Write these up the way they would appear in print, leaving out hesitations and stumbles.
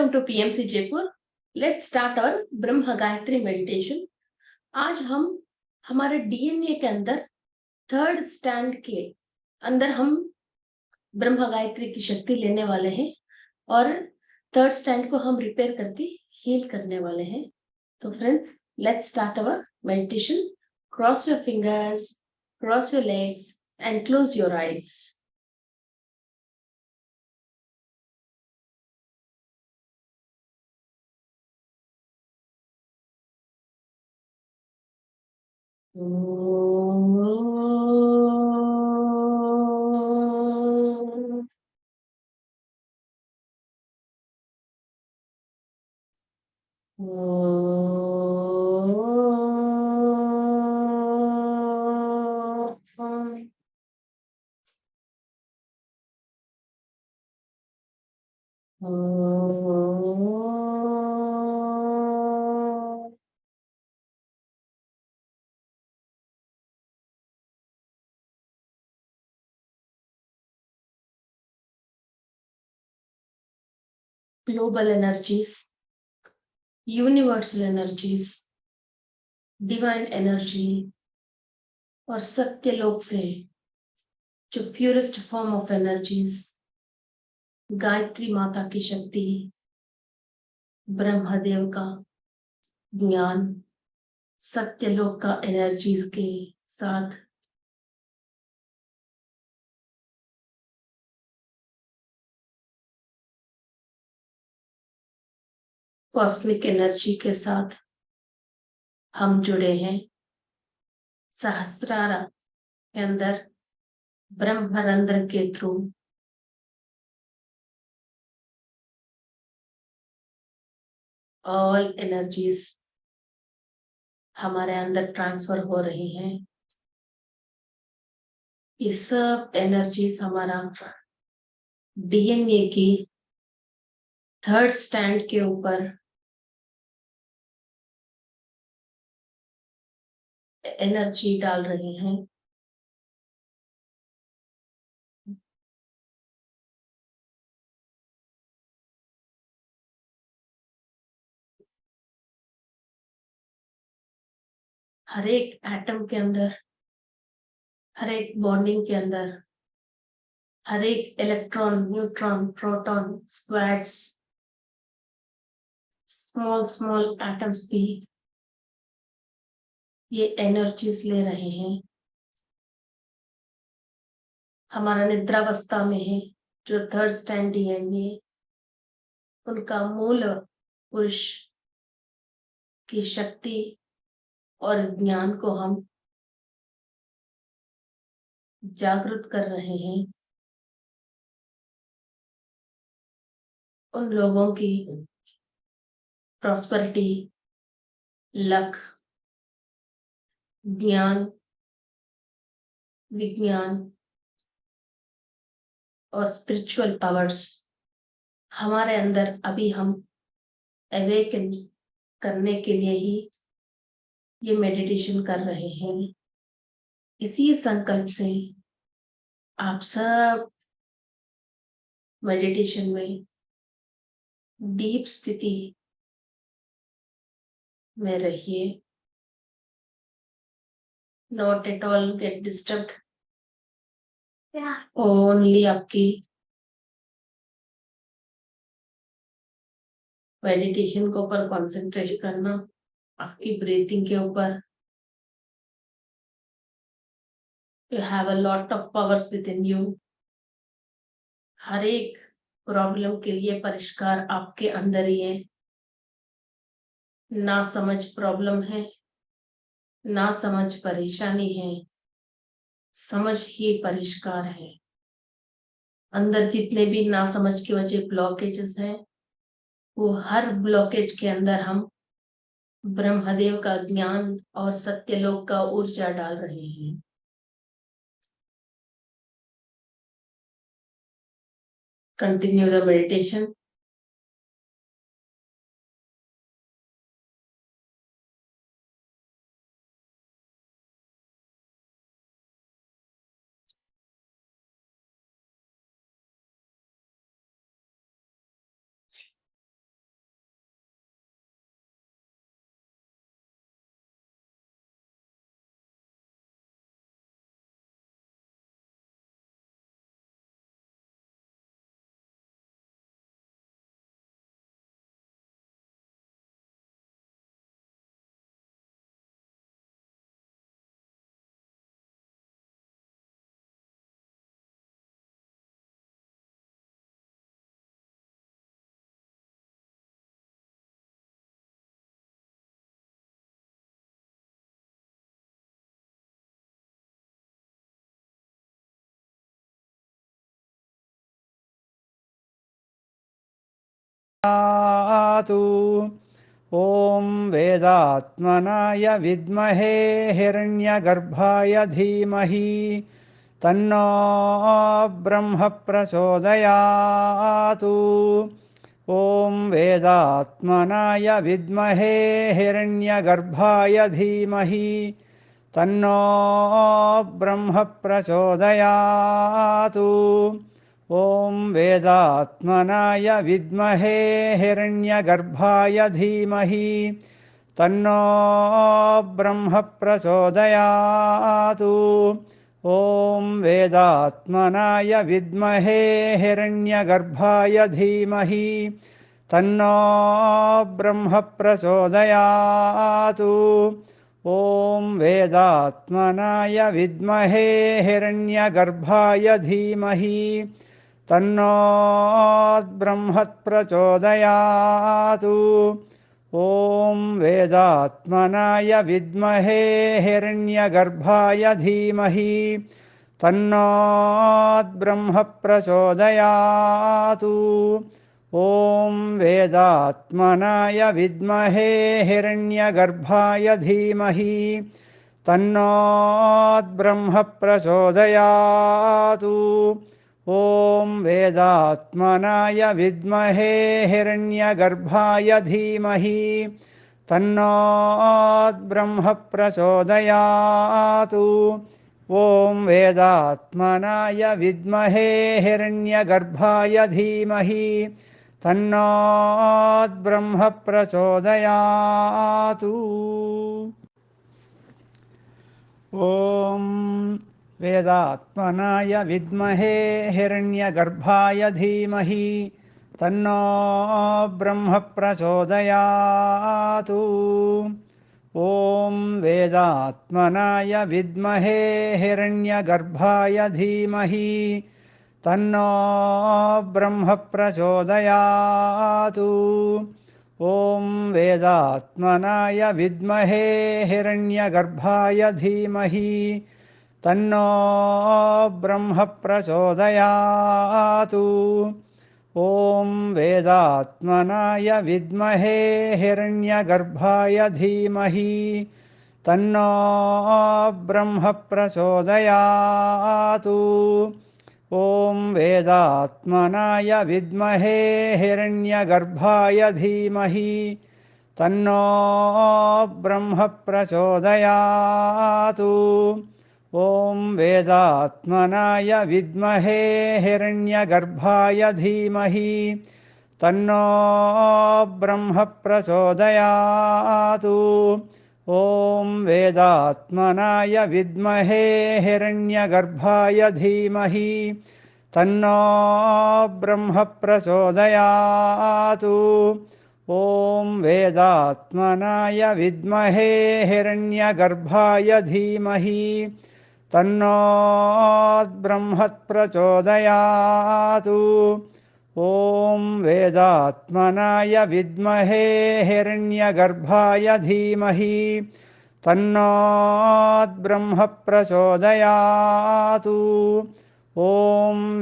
Welcome to PMC Jaipur. Let's start our Brahma Gayatri meditation. आज हम हमारे डीएनए के अंदर थर्ड स्टैंड के अंदर हम ब्रह्म गायत्री की शक्ति लेने वाले हैं और थर्ड स्टैंड को हम रिपेयर करके हील करने वाले हैं। तो friends, let's start our meditation. Cross your fingers, cross your legs and close your eyes. Global energies, universal energies, divine energy और सत्य लोक से जो purest form of energies, Gayatri Mata की शक्ति, ब्रह्मदेव का ज्ञान, सत्य लोक का एनर्जीज के साथ कॉस्मिक एनर्जी के साथ हम जुड़े हैं। सहस्रारा के अंदर ब्रह्मरंध्र के थ्रू ऑल एनर्जीज हमारे अंदर ट्रांसफर हो रही हैं। ये सब एनर्जीज हमारा डीएनए की थर्ड स्टैंड के ऊपर एनर्जी डाल रहे हैं। हर एक एटम के अंदर, हर एक बॉन्डिंग के अंदर, हर एक electron, neutron, proton, squads, small small atoms भी ये एनर्जीज ले रहे हैं। हमारा निद्रावस्था में है जो थर्ड स्टैंड डीएनए, उनका मूल पुरुष की शक्ति और ज्ञान को हम जागृत कर रहे हैं। उन लोगों की प्रॉस्पेरिटी, लक, ज्ञान, विज्ञान और स्पिरिचुअल पावर्स हमारे अंदर अभी हम अवेकन करने के लिए ही ये मेडिटेशन कर रहे हैं। इसी संकल्प से आप सब मेडिटेशन में डीप स्थिति में रहिए। Not at all get disturbed. Only आपकी मेडिटेशन के ऊपर कॉन्सेंट्रेट करना, आपकी ब्रीथिंग के ऊपर। You have a lot of powers within you. हर एक प्रॉब्लम के लिए परिष्कार आपके अंदर ही है। ना समझ प्रॉब्लम है, ना समझ परेशानी है, समझ ही परिष्कार है। अंदर जितने भी ना समझ की वजह ब्लॉकेजेस हैं, वो हर ब्लॉकेज के अंदर हम ब्रह्मदेव का ज्ञान और सत्यलोक का ऊर्जा डाल रहे हैं। Continue the meditation. ॐ वेदात्मनाय विद्महे हिरण्यगर्भाय धीमहि तन्नो ब्रह्म प्रचोदयात्। ॐ वेदात्मनाय विद्महे हिरण्यगर्भाय धीमहि तन्नो ब्रह्म प्रचोदयात्। ॐ वेदात्मनाय विद्महे हिरण्यगर्भाय धीमहि तन्नो ब्रह्म प्रचोदयात्। ॐ वेदात्मनाय विद्महे हिरण्यगर्भाय धीमहि तन्नो ब्रह्म प्रचोदयात्। ॐ वेदात्मनाय विद्महे हिरण्यगर्भाय धीमहि तन्नो ब्रह्म प्रचोदयात्। ॐ वेदात्मनाय विद्महे हिरण्यगर्भाय धीमहि तन्नो ब्रह्म प्रचोदयात्। ॐ वेदात्मनाय विद्महे हिरण्यगर्भाय धीमहि तन्नो ब्रह्म प्रचोदयात्। ॐ वेदात्मनाय विद्महे हिरण्यगर्भाय धीमहि तन्नो ब्रह्म प्रचोदयात्। ॐ वेदात्मनाय विद्महे हिरण्यगर्भाय धीमहि तन्नो ब्रह्म प्रचोदयात्। ॐ वेदात्मनाय विद्महे हिरण्यगर्भाय धीमहि तन्नो ब्रह्म प्रचोदयात्। ॐ वेदात्मनाय विद्महे हिरण्यगर्भाय धीमहि तन्नो ब्रह्म प्रचोदयात्। ॐ वेदात्मनाय विद्महे हिरण्यगर्भाय धीमहि तन्नो ब्रह्म प्रचोदयात्। ॐ वेदात्मनाय विद्महे हिरण्यगर्भाय धीमहि तन्नो ब्रह्म प्रचोदयात्। ॐ वेदात्मनाय विद्महे हिरण्यगर्भाय धीमहि तन्नो ब्रह्म प्रचोदयात्। ॐ वेदात्मनाय विद्महे हिरण्यगर्भाय धीमहि तन्नो ब्रह्म प्रचोदयात्। ॐ वेदात्मनाय विद्महे हिरण्यगर्भाय धीमहि तन्नो ब्रह्म प्रचोदयात्। ॐ वेदात्मनाय विद्महे हिरण्यगर्भाय धीमहि तन्नो ब्रह्म प्रचोदयात्। ॐ वेदात्मनाय विद्महे हिरण्यगर्भाय धीमहि तन्नो ब्रह्म प्रचोदयात्। ॐ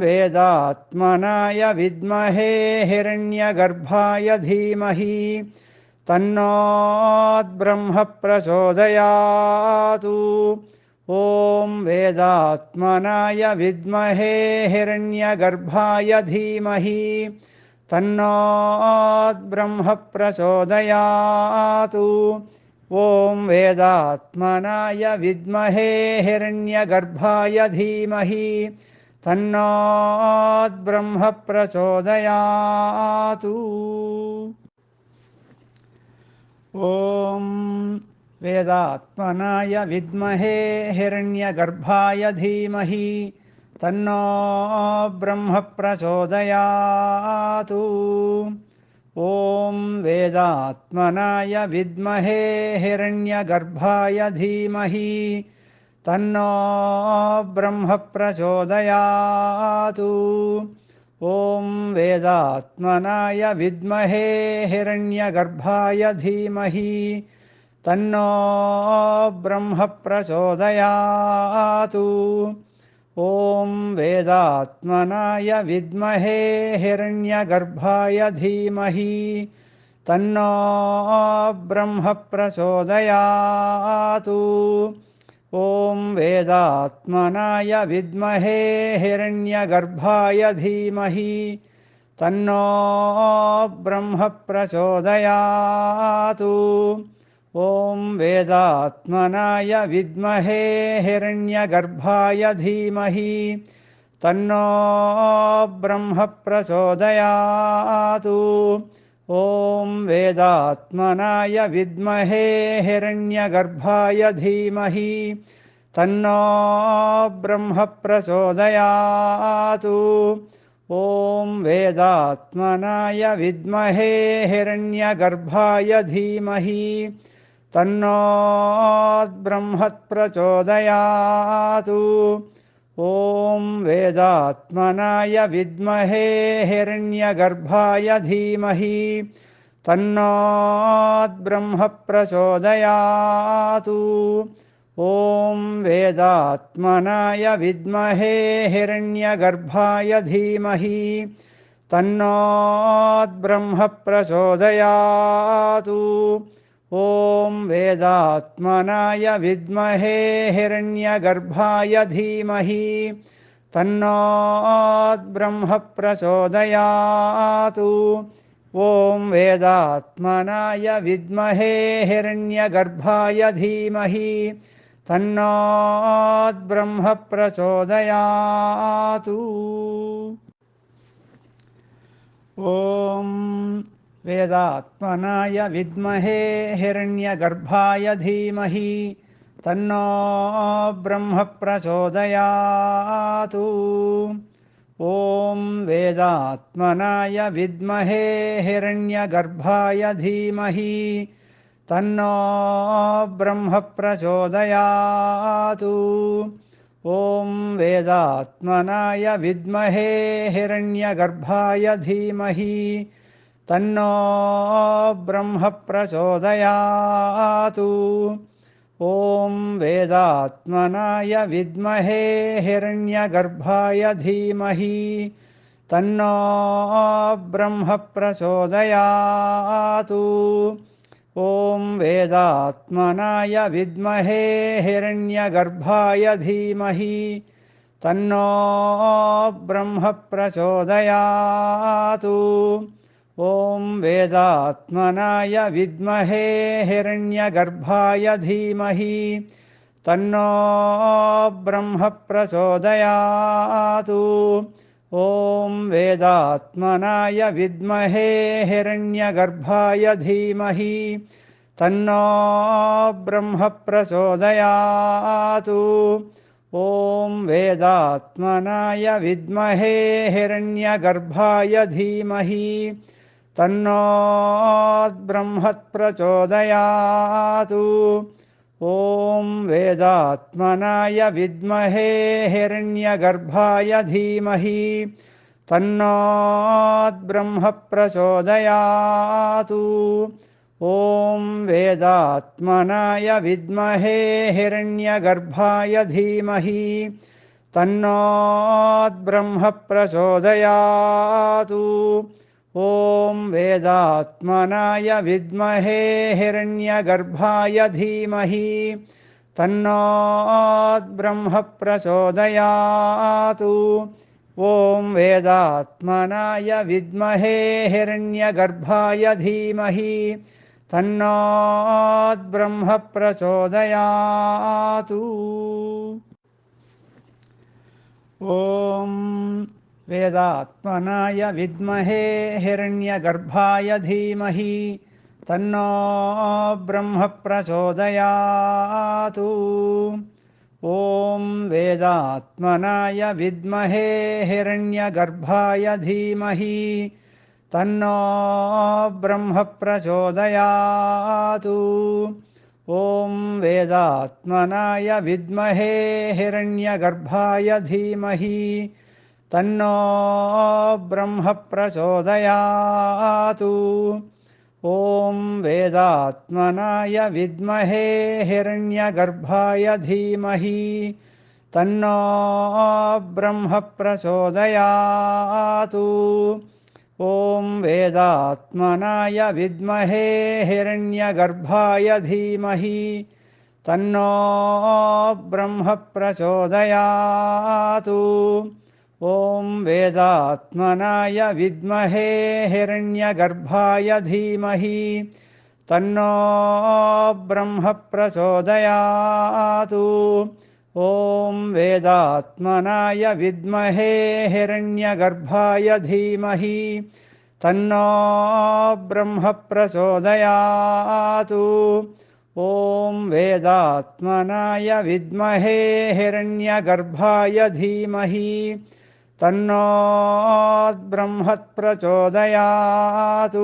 वेदात्मनाय विद्महे हिरण्यगर्भाय धीमहि तन्नो ब्रह्म प्रचोदयात्। ॐ वेदात्मनाय विद्महे हिरण्यगर्भाय धीमहि तन्नो ब्रह्म प्रचोदयात्। ॐ वेदात्मनाय विद्महे हिरण्यगर्भाय धीमहि तन्नो ब्रह्म प्रचोदयात्। ॐ वेदात्मनाय विद्महे हिरण्यगर्भाय धीमहि तन्नो ब्रह्म प्रचोदयात्। ॐ वेदात्मनाय विद्महे हिरण्यगर्भाय धीमहि तन्नो ब्रह्म प्रचोदयात्। ॐ वेदात्मनाय विद्महे हिरण्यगर्भाय धीमहि तन्नो ब्रह्म प्रचोदयात्। ॐ वेदात्मनाय विद्महे हिरण्यगर्भाय धीमहि तन्नो ब्रह्म प्रचोदयात्। ॐ वेदात्मनाय विद्महे हिरण्यगर्भाय धीमहि तन्नो ब्रह्म प्रचोदयात्। ॐ वेदात्मनाय विद्महे हिरण्यगर्भाय धीमहि तन्नो ब्रह्म प्रचोदयात्। ॐ वेदात्मनाय विद्महे हिरण्यगर्भाय धीमहि तन्नो ब्रह्म प्रचोदयात्। ॐ वेदात्मनाय विद्महे हिरण्यगर्भाय धीमहि तन्नो ब्रह्म प्रचोदयात्। ॐ वेदात्मनाय विद्महे हिरण्यगर्भाय धीमहि तन्नो ब्रह्म प्रचोदयात्। ॐ वेदात्मनाय विद्महे हिरण्यगर्भाय धीमहि तन्नो ब्रह्म प्रचोदयात्। ॐ वेदात्मनाय विद्महे हिरण्यगर्भाय धीमहि तन्नो ब्रह्म प्रचोदयात्। ॐ वेदात्मनाय विद्महे हिरण्यगर्भाय धीमहि तन्नो ब्रह्म प्रचोदयात्। ॐ वेदात्मनाय विद्महे हिरण्यगर्भाय धीमहि तन्नो ब्रह्म प्रचोदयात्। ॐ वेदात्मनाय विद्महे हिरण्यगर्भाय धीमहि तन्नो ब्रह्म प्रचोदयात्। ॐ वेदात्मनाय विद्महे हिरण्यगर्भाय धीमहि तन्नो ब्रह्म प्रचोदयात्। ॐ वेदात्मनाय विद्महे हिरण्यगर्भाय धीमहि तन्नो ब्रह्म प्रचोदयात्। ॐ वेदात्मनाय विद्महे हिरण्यगर्भाय धीमहि तन्नो ब्रह्म प्रचोदयात्। ॐ वेदात्मनाय विद्महे हिरण्यगर्भाय धीमहि तन्नो ब्रह्म प्रचोदयात्। ॐ वेदात्मनाय विद्महे हिरण्यगर्भाय धीमहि तन्नो ब्रह्म प्रचोदयात्। ॐ वेदात्मनाय विद्महे हिरण्यगर्भाय धीमहि तन्नो ब्रह्म प्रचोदयात्। ॐ वेदात्मनाय विद्महे हिरण्यगर्भाय धीमहि तन्नो ब्रह्म प्रचोदयात्। ॐ वेदात्मनाय विद्महे हिरण्यगर्भाय धीमहि तन्नो ब्रह्म प्रचोदयात्। ॐ वेदात्मनाय विद्महे हिरण्यगर्भाय धीमहि तन्नो ब्रह्म प्रचोदयात्। ॐ वेदात्मनाय विद्महे हिरण्यगर्भाय धीमहि तन्नो ब्रह्म प्रचोदयात्। ॐ वेदात्मनाय विद्महे हिरण्यगर्भाय धीमहि तन्नो ब्रह्म प्रचोदयात्। ॐ वेदात्मनाय विद्महे हिरण्यगर्भाय धीमहि तन्नो ब्रह्म प्रचोदयात्। ॐ वेदात्मनाय विद्महे हिरण्यगर्भाय धीमहि तन्नो ब्रह्म प्रचोदयात्। ॐ वेदात्मनाय विद्महे हिरण्यगर्भाय धीमहि तन्नो ब्रह्म प्रचोदयात्। ॐ वेदात्मनाय विद्महे हिरण्यगर्भाय धीमहि तन्नो ब्रह्म प्रचोदयात्। ॐ वेदात्मनाय विद्महे हिरण्यगर्भाय धीमहि तन्नो ब्रह्म प्रचोदयात्। ॐ वेदात्मनाय विद्महे हिरण्यगर्भाय धीमहि तन्नो ब्रह्म प्रचोदयात्। ॐ वेदात्मनाय विद्महे हिरण्यगर्भाय धीमहि तन्नो ब्रह्म प्रचोदयात्।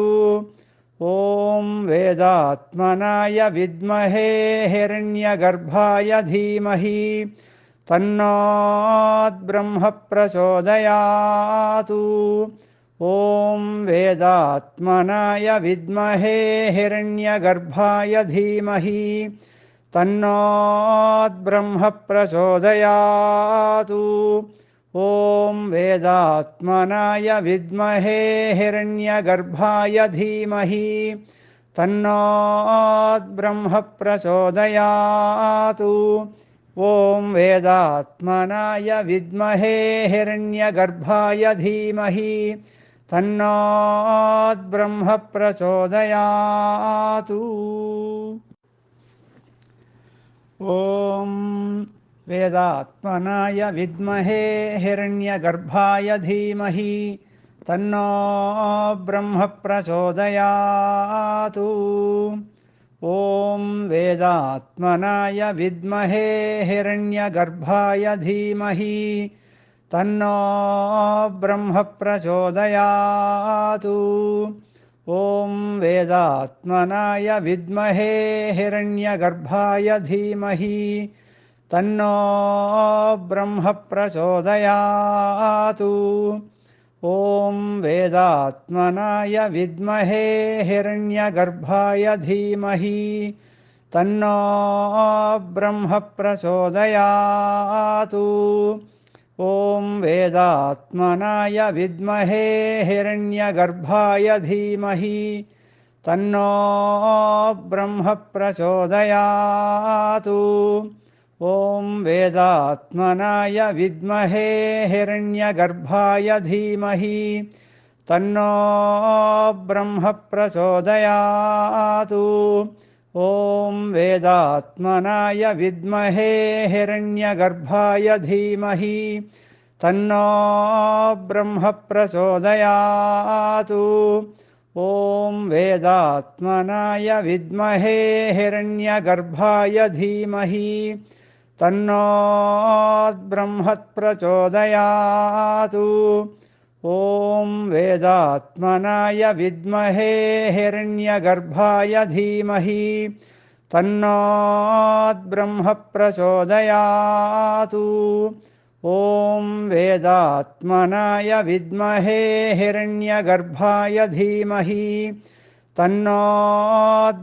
ॐ वेदात्मनाय विद्महे हिरण्यगर्भाय धीमहि तन्नो ब्रह्म प्रचोदयात्। ॐ वेदात्मनाय विद्महे हिरण्यगर्भाय धीमहि तन्नो ब्रह्म प्रचोदयात्। ॐ वेदात्मनाय विद्महे हिरण्यगर्भाय धीमहि तन्नो ब्रह्म प्रचोदयात्। ॐ वेदात्मनाय विद्महे हिरण्यगर्भाय धीमहि तन्नो ब्रह्म प्रचोदयात्। ॐ वेदात्मनाय विद्महे हिरण्यगर्भाय धीमहि तन्नो ब्रह्म प्रचोदयात्। ॐ वेदात्मनाय विद्महे हिरण्यगर्भाय धीमहि तन्नो ब्रह्म प्रचोदयात्। ॐ वेदात्मनाय विद्महे हिरण्यगर्भाय धीमहि तन्नो ब्रह्म प्रचोदयात्। ॐ वेदात्मनाय विद्महे हिरण्यगर्भाय धीमहि तन्नो ब्रह्म प्रचोदयात्। ॐ वेदात्मनाय विद्महे हिरण्यगर्भाय धीमहि तन्नो ब्रह्म प्रचोदयात्। ॐ वेदात्मनाय विद्महे हिरण्यगर्भाय धीमहि तन्नो ब्रह्म प्रचोदयात्। ॐ वेदात्मनाय विद्महे हिरण्यगर्भाय धीमहि तन्नो ब्रह्म प्रचोदयात्। ॐ वेदात्मनाय विद्महे हिरण्यगर्भाय धीमहि तन्नो ब्रह्म प्रचोदयात्। ॐ वेदात्मनाय विद्महे हिरण्यगर्भाय धीमहि तन्नो ब्रह्म प्रचोदयात्। ॐ वेदात्मनाय विद्महे हिरण्यगर्भाय धीमहि तन्नो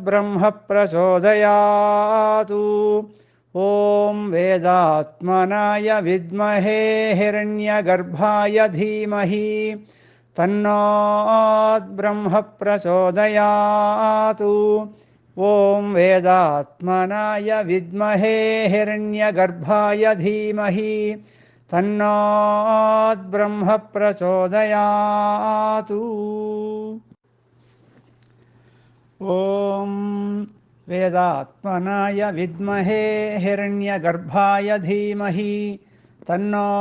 ब्रह्म प्रचोदयात्। ॐ वेदात्मनाय विद्महे हिरण्यगर्भाय धीमहि तन्नो ब्रह्म प्रचोदयात्। ॐ वेदात्मनाय विद्महे हिरण्यगर्भाय धीमहि तन्नो ब्रह्म प्रचोदयात्। ॐ वेदात्मनाय विद्महे हिरण्यगर्भाय धीमहि तन्नो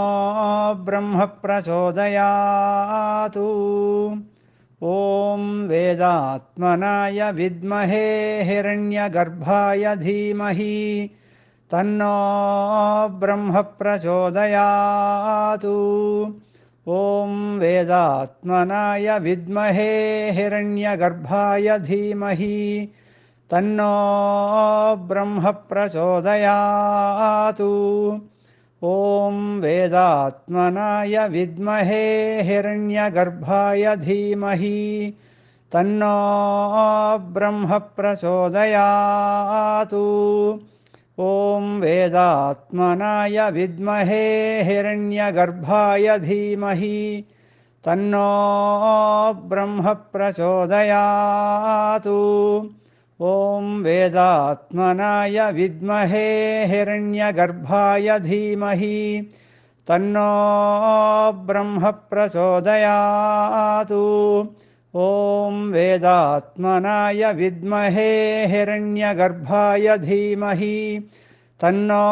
ब्रह्म प्रचोदयात्। ॐ वेदात्मनाय विद्महे हिरण्यगर्भाय धीमहि तन्नो ब्रह्म प्रचोदयात्। ॐ वेदात्मनाय विद्महे हिरण्यगर्भाय धीमहि तन्नो ब्रह्म प्रचोदयात्। ॐ वेदात्मनाय विद्महे हिरण्यगर्भाय धीमहि तन्नो ब्रह्म प्रचोदयात्। ॐ वेदात्मनाय विद्महे हिरण्यगर्भाय धीमहि तन्नो ब्रह्म प्रचोदयात्। ॐ वेदात्मनाय विद्महे हिरण्यगर्भाय धीमहि तन्नो ब्रह्म प्रचोदयात्। ॐ वेदात्मनाय विद्महे हिरण्यगर्भाय धीमहि तन्नो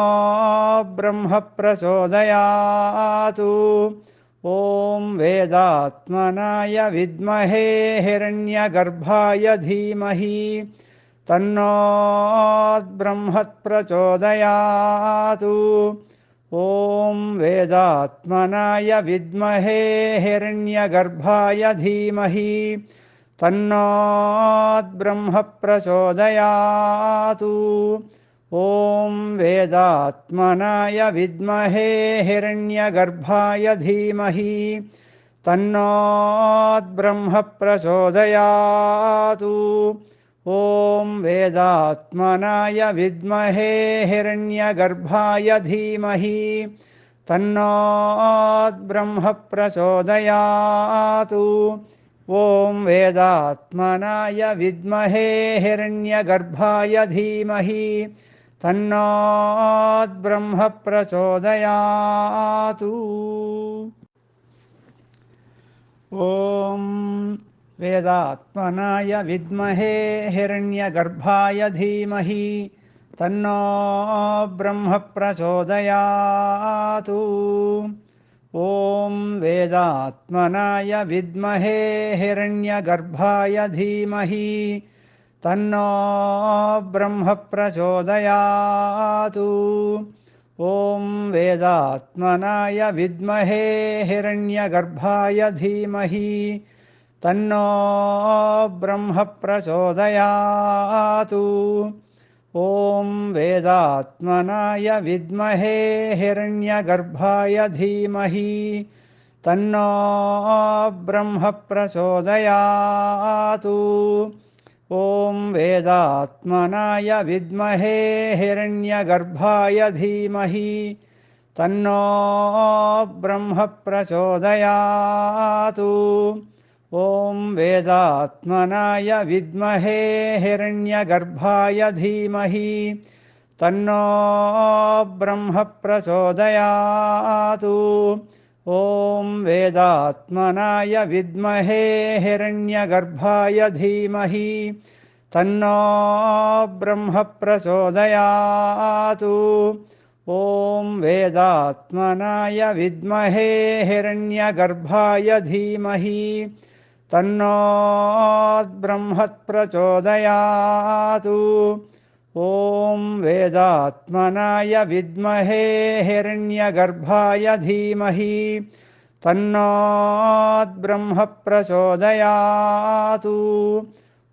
ब्रह्म प्रचोदयात्। ॐ वेदात्मनाय विद्महे हिरण्यगर्भाय धीमहि तन्नो ब्रह्म प्रचोदयात्। ॐ वेदात्मनाय विद्महे हिरण्यगर्भाय धीमहि तन्नो ब्रह्म प्रचोदयात्। ॐ वेदात्मनाय विद्महे हिरण्यगर्भाय धीमहि तन्नो ब्रह्म प्रचोदयात्। ॐ वेदात्मनाय विद्महे हिरण्यगर्भाय धीमहि तन्नो ब्रह्म प्रचोदयात्। ॐ वेदात्मनाय विद्महे हिरण्यगर्भाय धीमहि तन्नो ब्रह्म प्रचोदयात्। ॐ वेदात्मनाय विद्महे हिरण्यगर्भाय धीमहि तन्नो ब्रह्म प्रचोदयात्। ॐ वेदात्मनाय विद्महे हिरण्यगर्भाय धीमहि तन्नो ब्रह्म प्रचोदयात्। ॐ वेदात्मनाय विद्महे हिरण्यगर्भाय धीमहि तन्नो ब्रह्म प्रचोदयात्। ॐ वेदात्मनाय विद्महे हिरण्यगर्भाय धीमहि तन्नो ब्रह्म प्रचोदयात्। ॐ वेदात्मनाय विद्महे हिरण्यगर्भाय धीमहि तन्नो ब्रह्म प्रचोदयात्। ॐ वेदात्मनाय विद्महे हिरण्यगर्भाय धीमहि तन्नो ब्रह्म प्रचोदयात्। ॐ वेदात्मनाय विद्महे हिरण्यगर्भाय धीमहि तन्नो ब्रह्म प्रचोदयात्। ॐ वेदात्मनाय विद्महे हिरण्यगर्भाय धीमहि तन्नो ब्रह्म प्रचोदयात्। ॐ वेदात्मनाय विद्महे हिरण्यगर्भाय धीमहि तन्नो ब्रह्म प्रचोदयात्।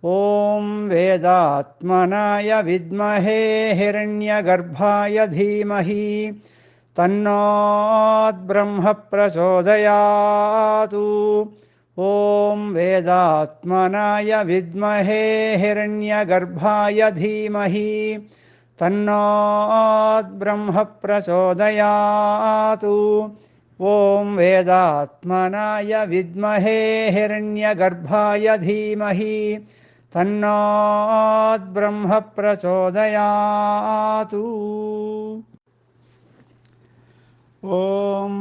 ॐ वेदात्मनाय विद्महे हिरण्यगर्भाय धीमहि तन्नो ब्रह्म प्रचोदयात्। ॐ वेदात्मनाय विद्महे हिरण्यगर्भाय धीमहि तन्नो ब्रह्म प्रचोदयात्। ॐ वेदात्मनाय विद्महे हिरण्यगर्भाय धीमहि तन्नो ब्रह्म प्रचोदयात्। ॐ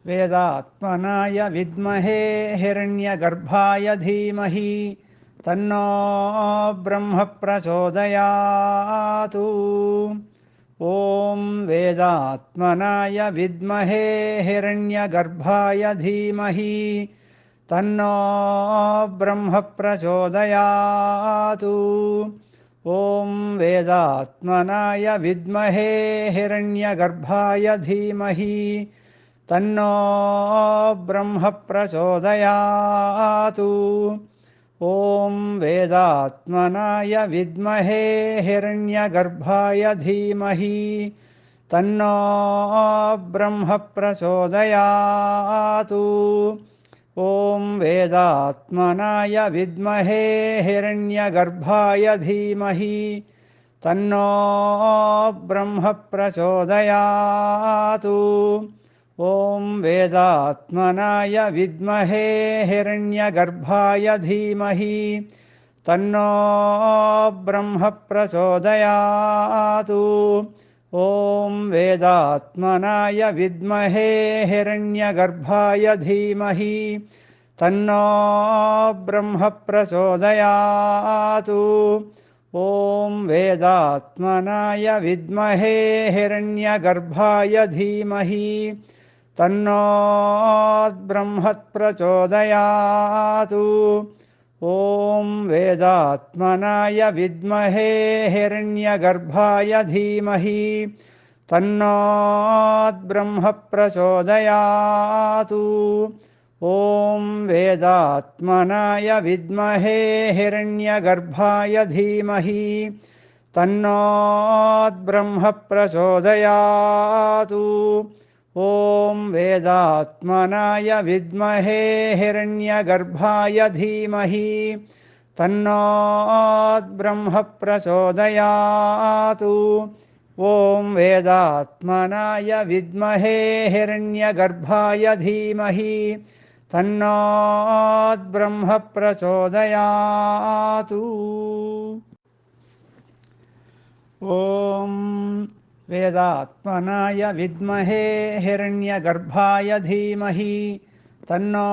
वेदात्मनाय विद्महे हिरण्यगर्भाय धीमहि तन्नो ब्रह्म प्रचोदयात्। ॐ वेदात्मनाय विद्महे हिरण्यगर्भाय धीमहि तन्नो ब्रह्म प्रचोदयात्। ॐ वेदात्मनाय विद्महे हिरण्यगर्भाय धीमहि तन्नो ब्रह्म प्रचोदयात्। ॐ वेदात्मनाय विद्महे हिरण्यगर्भाय धीमहि तन्नो ब्रह्म प्रचोदयात्। ॐ वेदात्मनाय विद्महे हिरण्यगर्भाय धीमहि तन्नो ब्रह्म प्रचोदयातु। ॐ वेदात्मनाय विद्महे हिरण्यगर्भाय धीमहि तन्नो ब्रह्म प्रचोदयातु। ॐ वेदात्मनाय विद्महे हिरण्यगर्भाय धीमहि तन्नो ब्रह्म प्रचोदयातु। ॐ वेदात्मनाय विद्महे हिरण्यगर्भाय धीमहि तन्नो ब्रह्म प्रचोदयातु। ॐ वेदात्मनाय विद्महे हिरण्यगर्भाय धीमहि तन्नो ब्रह्म प्रचोदयातु। ॐ वेदात्मनाय विद्महे हिरण्यगर्भाय धीमहि तन्नो ब्रह्म प्रचोदयातु। ॐ वेदात्मनाय विद्महे हिरण्यगर्भाय धीमहि तन्नो ब्रह्म प्रचोदयातु। ॐ वेदात्मनाय विद्महे हिरण्यगर्भाय धीमहि तन्नो ब्रह्म प्रचोदयातु। ॐ वेदात्मनाय विद्महे हिरण्यगर्भाय धीमहि तन्नो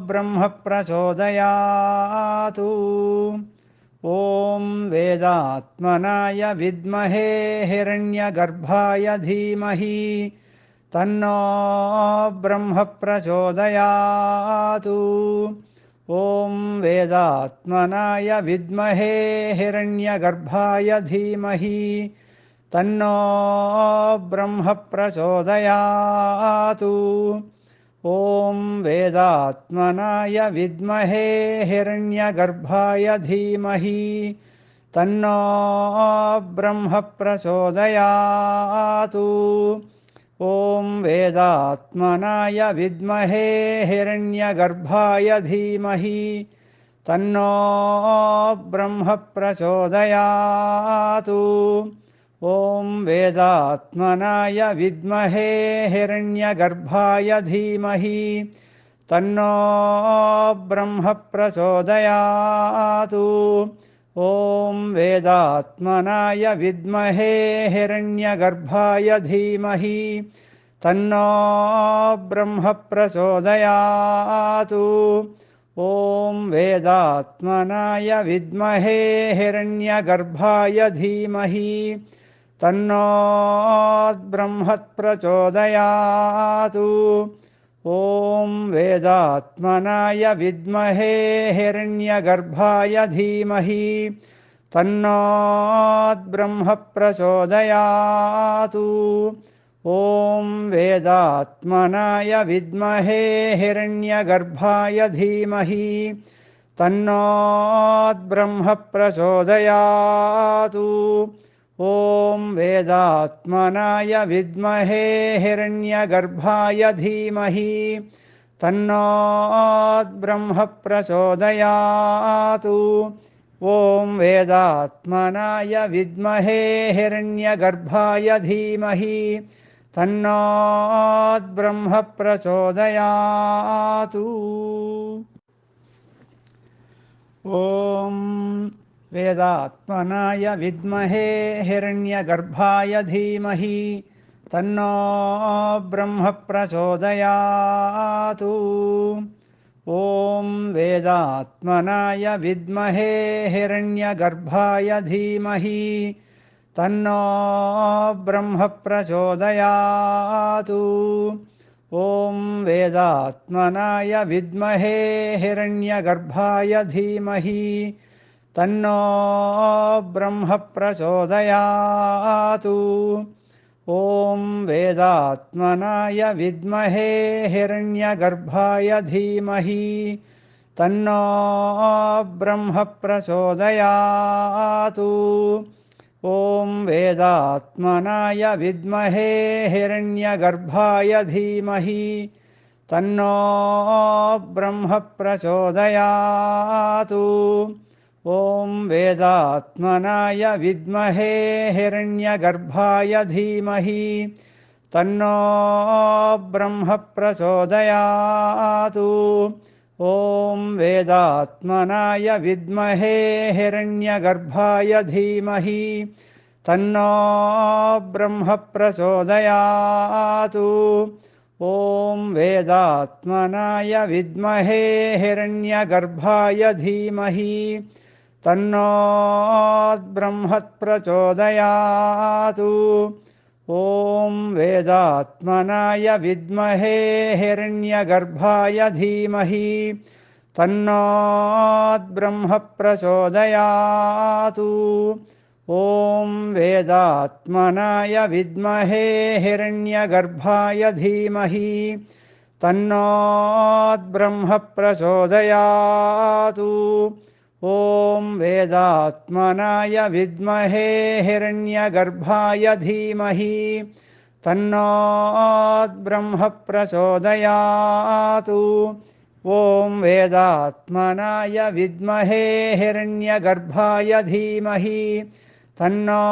ब्रह्म प्रचोदयातु। ॐ वेदात्मनाय विद्महे हिरण्यगर्भाय धीमहि तन्नो ब्रह्म प्रचोदयातु। ॐ वेदात्मनाय विद्महे हिरण्यगर्भाय धीमहि तन्नो ब्रह्म प्रचोदयातु। ॐ वेदात्मनाय विद्महे हिरण्यगर्भाय धीमहि तन्नो ब्रह्म प्रचोदयातु। ॐ वेदात्मनाय विद्महे हिरण्यगर्भाय धीमहि तन्नो ब्रह्म प्रचोदयातु। ॐ वेदात्मनाय विद्महे हिरण्यगर्भाय धीमहि तन्नो ब्रह्म प्रचोदयातु। ॐ वेदात्मनाय विद्महे हिरण्यगर्भाय धीमहि तन्नो ब्रह्म प्रचोदयातु। ॐ वेदात्मनाय विद्महे हिरण्यगर्भाय धीमहि तन्नो ब्रह्म प्रचोदयातु। ॐ वेदात्मनाय विद्महे हिरण्यगर्भाय धीमहि तन्नो ब्रह्म प्रचोदयातु। ॐ वेदात्मनाय विद्महे हिरण्यगर्भाय धीमहि तन्नो ब्रह्म प्रचोदयातु। ॐ वेदात्मनाय विद्महे हिरण्यगर्भाय धीमहि तन्नो ब्रह्म प्रचोदयातु। ॐ वेदात्मनाय विद्महे हिरण्यगर्भाय धीमहि तन्नो ब्रह्म प्रचोदयातु। ॐ वेदात्मनाय विद्महे हिरण्यगर्भाय धीमहि तन्नो ब्रह्म प्रचोदयातु। ॐ वेदात्मनाय विद्महे हिरण्यगर्भाय धीमहि तन्नो ब्रह्म प्रचोदयातु। ॐ वेदात्मनाय विद्महे हिरण्यगर्भाय धीमहि तन्नो ब्रह्म प्रचोदयातु। ॐ वेदात्मनाय विद्महे हिरण्यगर्भाय धीमहि तन्नो ब्रह्म प्रचोदयातु। ॐ वेदात्मनाय विद्महे हिरण्यगर्भाय धीमहि तन्नो ब्रह्म प्रचोदयातु। ॐ वेदात्मनाय विद्महे हिरण्यगर्भाय धीमहि तन्नो ब्रह्म प्रचोदयात्। ॐ वेदात्मनाय विद्महे हिरण्यगर्भाय धीमहि तन्नो ब्रह्म प्रचोदयात्। ॐ वेदात्मनाय विद्महे हिरण्यगर्भाय धीमहि तन्नो ब्रह्म प्रचोदयात्। ॐ वेदात्मनाय विद्महे हिरण्यगर्भाय धीमहि तन्नो ब्रह्म प्रचोदयात्। ॐ वेदात्मनाय विद्महे हिरण्यगर्भाय धीमहि तन्नो ब्रह्म प्रचोदयात्। ॐ वेदात्मनाय विद्महे हिरण्यगर्भाय धीमहि तन्नो ब्रह्म प्रचोदयात्। ॐ वेदात्मनाय विद्महे हिरण्यगर्भाय धीमहि तन्नो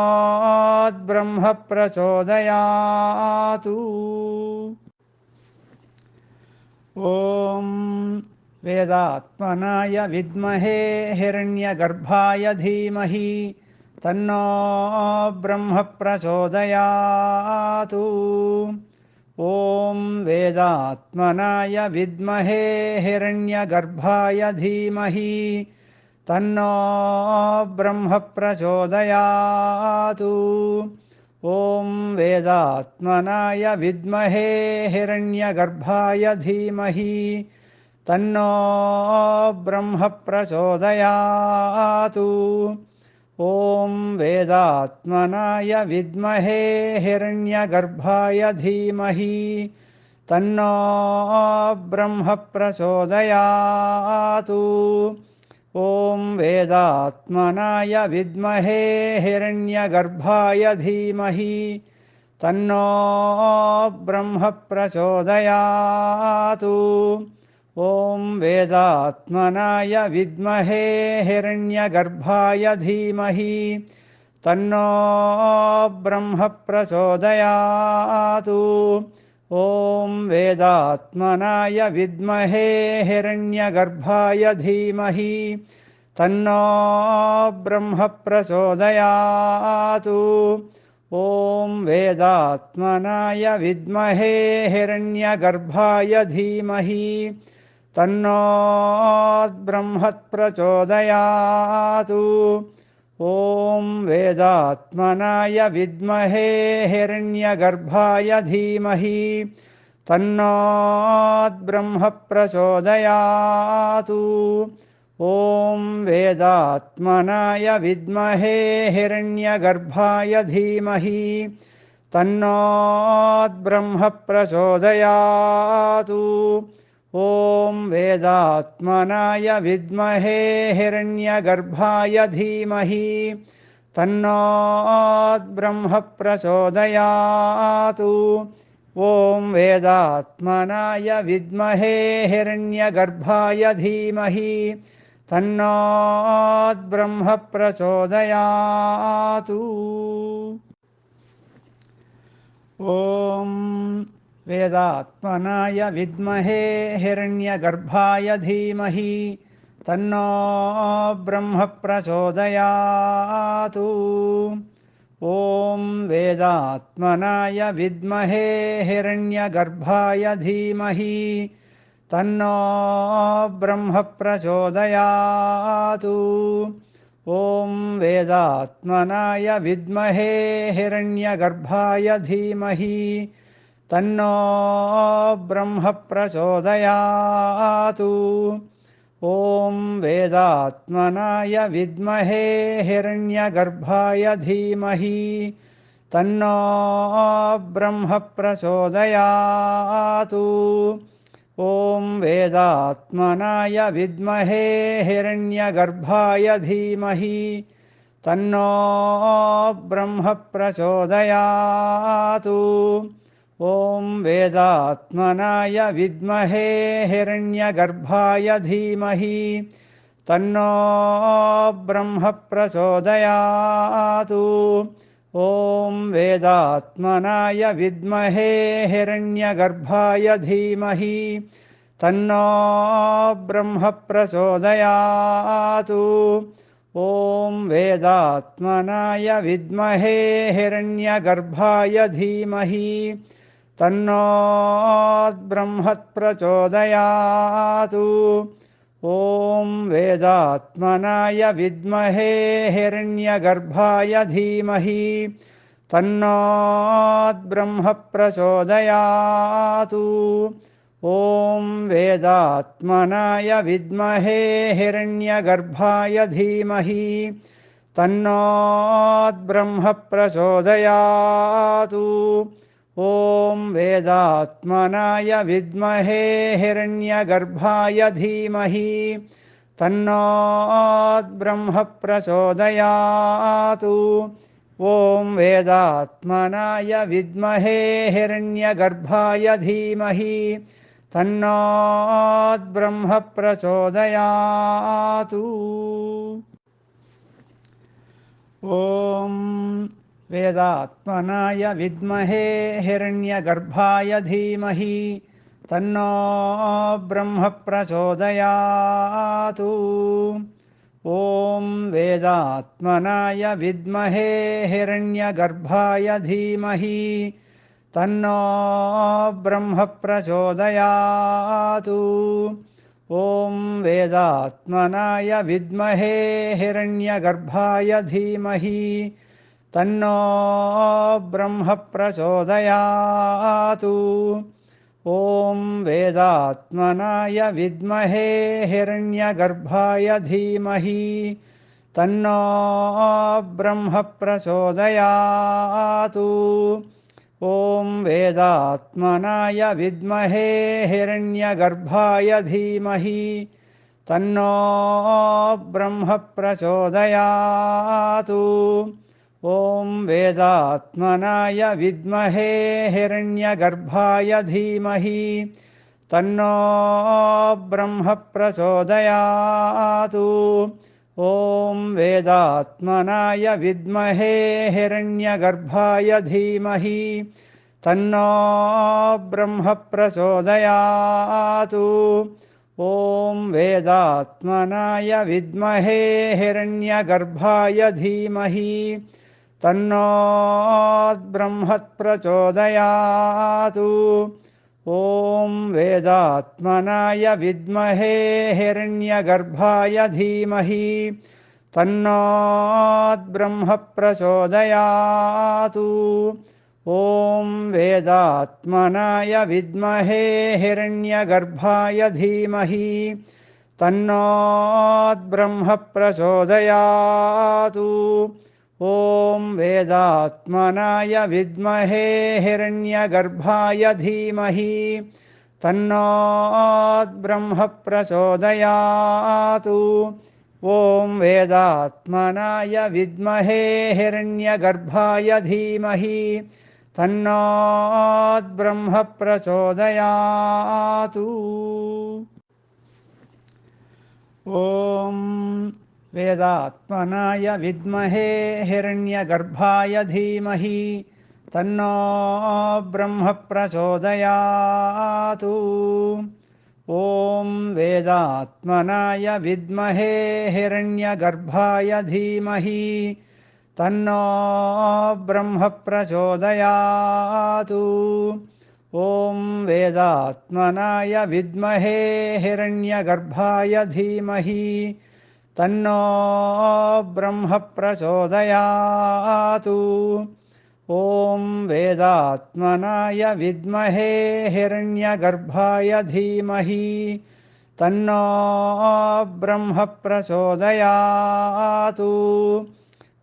ब्रह्म प्रचोदयात्। ॐ वेदात्मनाय विद्महे हिरण्यगर्भाय धीमहि तन्नो ब्रह्म प्रचोदयात्। ॐ वेदात्मनाय विद्महे हिरण्यगर्भाय धीमहि तन्नो ब्रह्म प्रचोदयात्। ॐ वेदात्मनाय विद्महे हिरण्यगर्भाय धीमहि तन्नो ब्रह्म प्रचोदयात्। ॐ वेदात्मनाय विद्महे हिरण्यगर्भाय धीमहि तन्नो ब्रह्म प्रचोदयात्। ॐ वेदात्मनाय विद्महे हिरण्यगर्भाय धीमहि तन्नो ब्रह्म प्रचोदयात्। ॐ वेदात्मनाय विद्महे हिरण्यगर्भाय धीमहि तन्नो ब्रह्म प्रचोदयात्। ॐ वेदात्मनाय विद्महे हिरण्यगर्भाय धीमहि तन्नो ब्रह्म प्रचोदयात्। ॐ वेदात्मनाय विद्महे हिरण्यगर्भाय धीमहि तन्नो ब्रह्म प्रचोदयात्। ॐ वेदात्मनाय विद्महे हिरण्यगर्भाय धीमहि तन्नो ब्रह्म प्रचोदयात्। ॐ वेदात्मनाय विद्महे हिरण्यगर्भाय धीमहि तन्नो ब्रह्म प्रचोदयात्। ॐ वेदात्मनाय विद्महे हिरण्यगर्भाय धीमहि तन्नो ब्रह्म प्रचोदयात्। ॐ वेदात्मनाय विद्महे हिरण्यगर्भाय धीमहि तन्नो ब्रह्म प्रचोदयात्। ॐ वेदात्मनाय विद्महे हिरण्यगर्भाय धीमहि तन्नो ब्रह्म प्रचोदयात्। ॐ वेदात्मनाय विद्महे हिरण्यगर्भाय धीमहि तन्नो ब्रह्म प्रचोदयात्। ॐ वेदात्मनाय विद्महे हिरण्यगर्भाय धीमहि तन्नो ब्रह्म प्रचोदयात्। ॐ वेदात्मनाय विद्महे हिरण्यगर्भाय धीमहि तन्नो ब्रह्म प्रचोदयात्। ॐ वेदात्मनाय विद्महे हिरण्यगर्भाय धीमहि तन्नो ब्रह्म प्रचोदयात्। ॐ वेदात्मनाय विद्महे हिरण्यगर्भाय धीमहि तन्नो ब्रह्म प्रचोदयात्। ॐ वेदात्मनाय विद्महे हिरण्यगर्भाय धीमहि तन्नो ब्रह्म प्रचोदयात्। ॐ वेदात्मनाय विद्महे हिरण्यगर्भाय धीमहि तन्नो ब्रह्म प्रचोदयात्। ॐ वेदात्मनाय विद्महे हिरण्यगर्भाय धीमहि तन्नो ब्रह्म प्रचोदयात्। ॐ वेदात्मनाय विद्महे हिरण्यगर्भाय धीमहि तन्नो ब्रह्म प्रचोदयात्। ॐ वेदात्मनाय विद्महे हिरण्यगर्भाय धीमहि तन्नो ब्रह्म प्रचोदयात्। ॐ वेदात्मनाय विद्महे हिरण्यगर्भाय धीमहि तन्नो ब्रह्म प्रचोदयात्। ॐ वेदात्मनाय विद्महे हिरण्यगर्भाय धीमहि तन्नो ब्रह्म प्रचोदयात्। ॐ वेदात्मनाय विद्महे हिरण्यगर्भाय धीमहि तन्नो ब्रह्म प्रचोदयात्। ॐ वेदात्मनाय विद्महे हिरण्यगर्भाय धीमहि तन्नो ब्रह्म प्रचोदयात्। ॐ वेदात्मनाय विद्महे हिरण्यगर्भाय धीमहि तन्नो ब्रह्म प्रचोदयात्। ॐ वेदात्मनाय विद्महे हिरण्यगर्भाय धीमहि तन्नो ब्रह्म प्रचोदयात्। ॐ वेदात्मनाय विद्महे हिरण्यगर्भाय धीमहि तन्नो ब्रह्म प्रचोदयात्। ॐ वेदात्मनाय विद्महे हिरण्यगर्भाय धीमहि तन्नो ब्रह्म प्रचोदयात्। ॐ वेदात्मनाय विद्महे हिरण्यगर्भाय धीमहि तन्नो ब्रह्म प्रचोदयात्। ॐ वेदात्मनाय विद्महे हिरण्यगर्भाय धीमहि तन्नो ब्रह्म प्रचोदयात्। ॐ वेदात्मनाय विद्महे हिरण्यगर्भाय धीमहि तन्नो ब्रह्म प्रचोदयात्। ॐ वेदात्मनाय विद्महे हिरण्यगर्भाय धीमहि तन्नो ब्रह्म प्रचोदयात्। ॐ वेदात्मनाय विद्महे हिरण्यगर्भाय धीमहि तन्नो ब्रह्म प्रचोदयात्। ॐ वेदात्मनाय विद्महे हिरण्यगर्भाय धीमहि तन्नो ब्रह्म प्रचोदयात्। ॐ वेदात्मनाय विद्महे हिरण्यगर्भाय धीमहि तन्नो ब्रह्म प्रचोदयात्। ॐ वेदात्मनाय विद्महे हिरण्यगर्भाय धीमहि तन्नो ब्रह्म प्रचोदयात्। ॐ वेदात्मनाय विद्महे हिरण्यगर्भाय धीमहि तन्नो ब्रह्म प्रचोदयात्।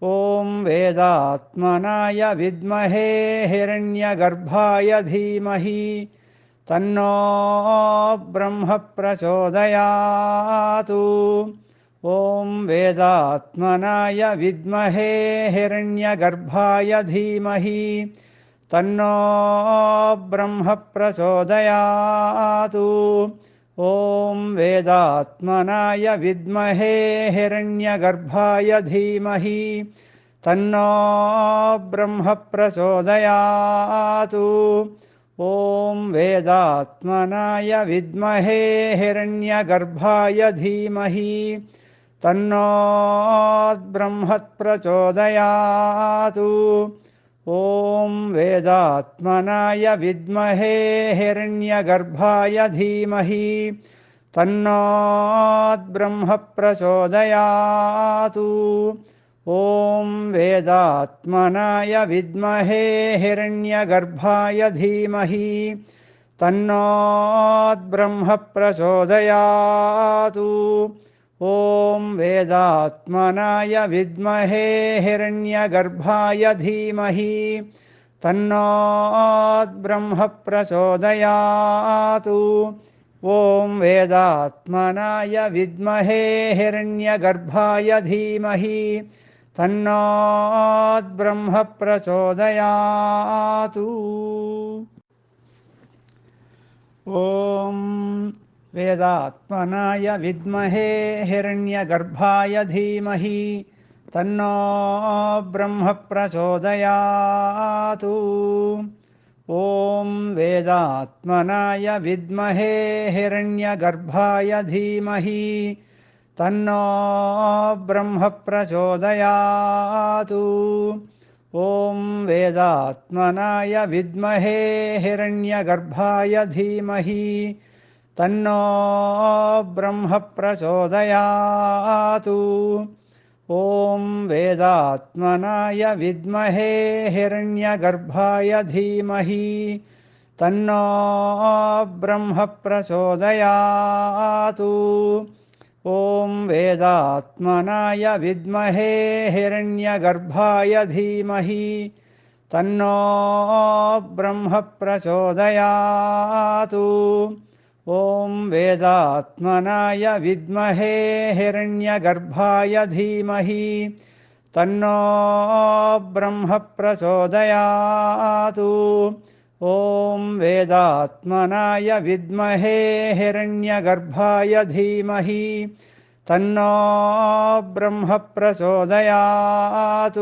ॐ वेदात्मनाय विद्महे हिरण्यगर्भाय धीमहि तन्नो ब्रह्म प्रचोदयात्। ॐ वेदात्मनाय विद्महे हिरण्यगर्भाय धीमहि तन्नो ब्रह्म प्रचोदयात्। ॐ वेदात्मनाय विद्महे हिरण्यगर्भाय धीमहि तन्नो ब्रह्म प्रचोदयात्। ॐ वेदात्मनाय विद्महे हिरण्यगर्भाय धीमहि तन्नो ब्रह्म प्रचोदयात्। ॐ वेदात्मनाय विद्महे हिरण्यगर्भाय धीमहि तन्नो ब्रह्म प्रचोदयात्। ॐ वेदात्मनाय विद्महे हिरण्यगर्भाय धीमहि तन्नो ब्रह्म प्रचोदयात्। ॐ वेदात्मनाय विद्महे हिरण्यगर्भाय धीमहि तन्नो ब्रह्म प्रचोदयात्। ॐ वेदात्मनाय विद्महे हिरण्यगर्भाय धीमहि तन्नो ब्रह्म प्रचोदयात्। ॐ वेदात्मनाय विद्महे हिरण्यगर्भाय धीमहि तन्नो ब्रह्म प्रचोदयात्। ॐ वेदात्मनाय विद्महे हिरण्यगर्भाय धीमहि तन्नो ब्रह्म प्रचोदयात्। ॐ वेदात्मनाय विद्महे हिरण्यगर्भाय धीमहि तन्नो ब्रह्म प्रचोदयात्। ॐ वेदात्मनाय विद्महे हिरण्यगर्भाय धीमहि तन्नो ब्रह्म प्रचोदयात्। ॐ वेदात्मनाय विद्महे हिरण्यगर्भाय धीमहि तन्नो ब्रह्म प्रचोदयात्। ॐ वेदात्मनाय विद्महे हिरण्यगर्भाय धीमहि तन्नो ब्रह्म प्रचोदयात्। ॐ वेदात्मनाय विद्महे हिरण्यगर्भाय धीमहि तन्नो ब्रह्म प्रचोदयात्।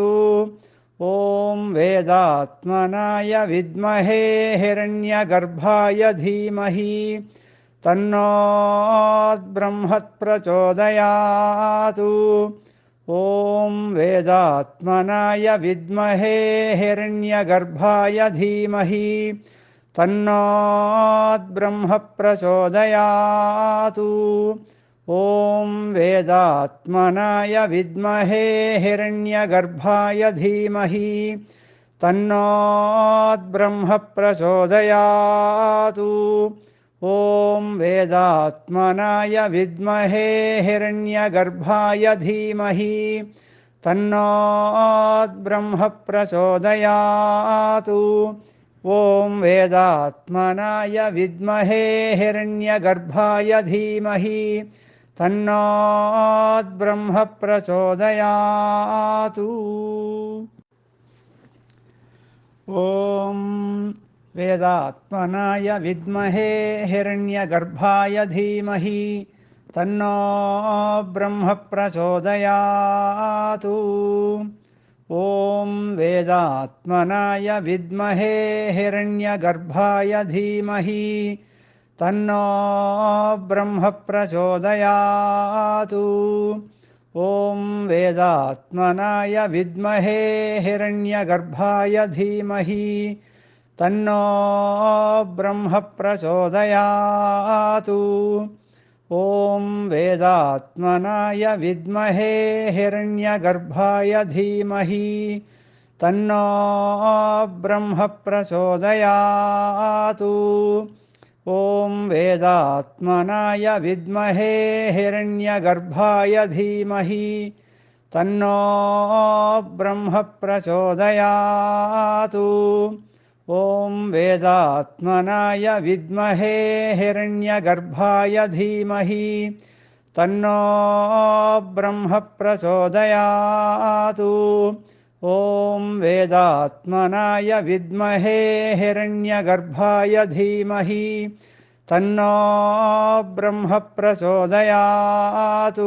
ॐ वेदात्मनाय विद्महे हिरण्यगर्भाय धीमहि तन्नो ब्रह्म प्रचोदयात्। ॐ वेदात्मनाय विद्महे हिरण्यगर्भाय धीमहि तन्नो ब्रह्म प्रचोदयात्। ॐ वेदात्मनाय विद्महे हिरण्यगर्भाय धीमहि तन्नो ब्रह्म प्रचोदयात्। ॐ वेदात्मनाय विद्महे हिरण्यगर्भाय धीमहि तन्नो ब्रह्म प्रचोदयात्। ॐ वेदात्मनाय विद्महे हिरण्यगर्भाय धीमहि तन्नो ब्रह्म प्रचोदयात्। ॐ वेदात्मनाय विद्महे हिरण्यगर्भाय धीमहि तन्नो ब्रह्म प्रचोदयात्। ॐ वेदात्मनाय विद्महे हिरण्यगर्भाय धीमहि तन्नो ब्रह्म प्रचोदयात्। ॐ वेदात्मनाय विद्महे हिरण्यगर्भाय धीमहि तन्नो ब्रह्म प्रचोदयात्। ॐ वेदात्मनाय विद्महे हिरण्यगर्भाय धीमहि तन्नो ब्रह्म प्रचोदयात्। ॐ वेदात्मनाय विद्महे हिरण्यगर्भाय धीमहि तन्नो ब्रह्म प्रचोदयात्। ॐ वेदात्मनाय विद्महे हिरण्यगर्भाय धीमहि तन्नो ब्रह्म प्रचोदयात्। ॐ वेदात्मनाय विद्महे हिरण्यगर्भाय धीमहि तन्नो ब्रह्म प्रचोदयात्।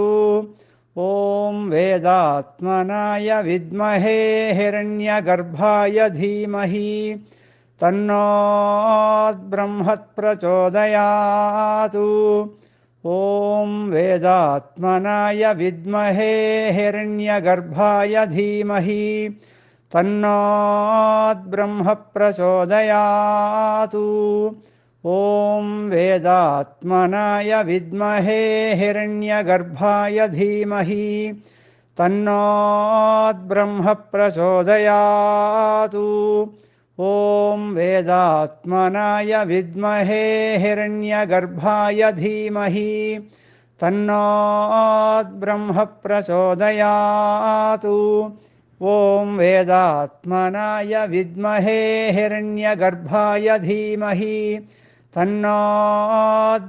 ॐ वेदात्मनाय विद्महे हिरण्यगर्भाय धीमहि तन्नो ब्रह्म प्रचोदयात्। ॐ वेदात्मनाय विद्महे हिरण्यगर्भाय धीमहि तन्नो ब्रह्म प्रचोदयात्। ॐ वेदात्मनाय विद्महे हिरण्यगर्भाय धीमहि तन्नो ब्रह्म प्रचोदयात्। ॐ वेदात्मनाय विद्महे हिरण्यगर्भाय धीमहि तन्नो ब्रह्म प्रचोदयात्। ॐ वेदात्मनाय विद्महे हिरण्यगर्भाय धीमहि तन्नो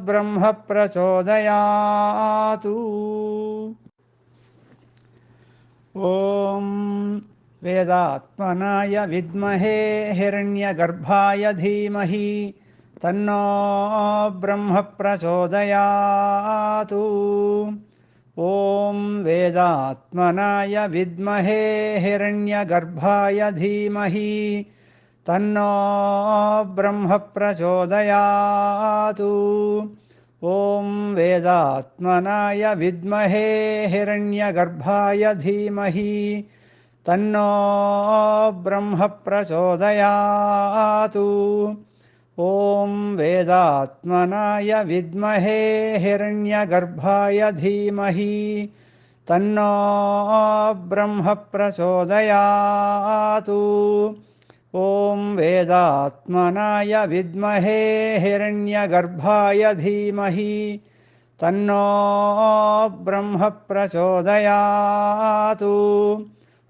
ब्रह्म प्रचोदयात्। ॐ वेदात्मनाय विद्महे हिरण्यगर्भाय धीमहि तन्नो ब्रह्म प्रचोदयात्। ॐ वेदात्मनाय विद्महे हिरण्यगर्भाय धीमहि तन्नो ब्रह्म प्रचोदयात्। ॐ वेदात्मनाय विद्महे हिरण्यगर्भाय धीमहि तन्नो ब्रह्म प्रचोदयात्। ॐ वेदात्मनाय विद्महे हिरण्यगर्भाय धीमहि तन्नो ब्रह्म प्रचोदयात्। ॐ वेदात्मनाय विद्महे हिरण्यगर्भाय धीमहि तन्नो ब्रह्म प्रचोदयात्।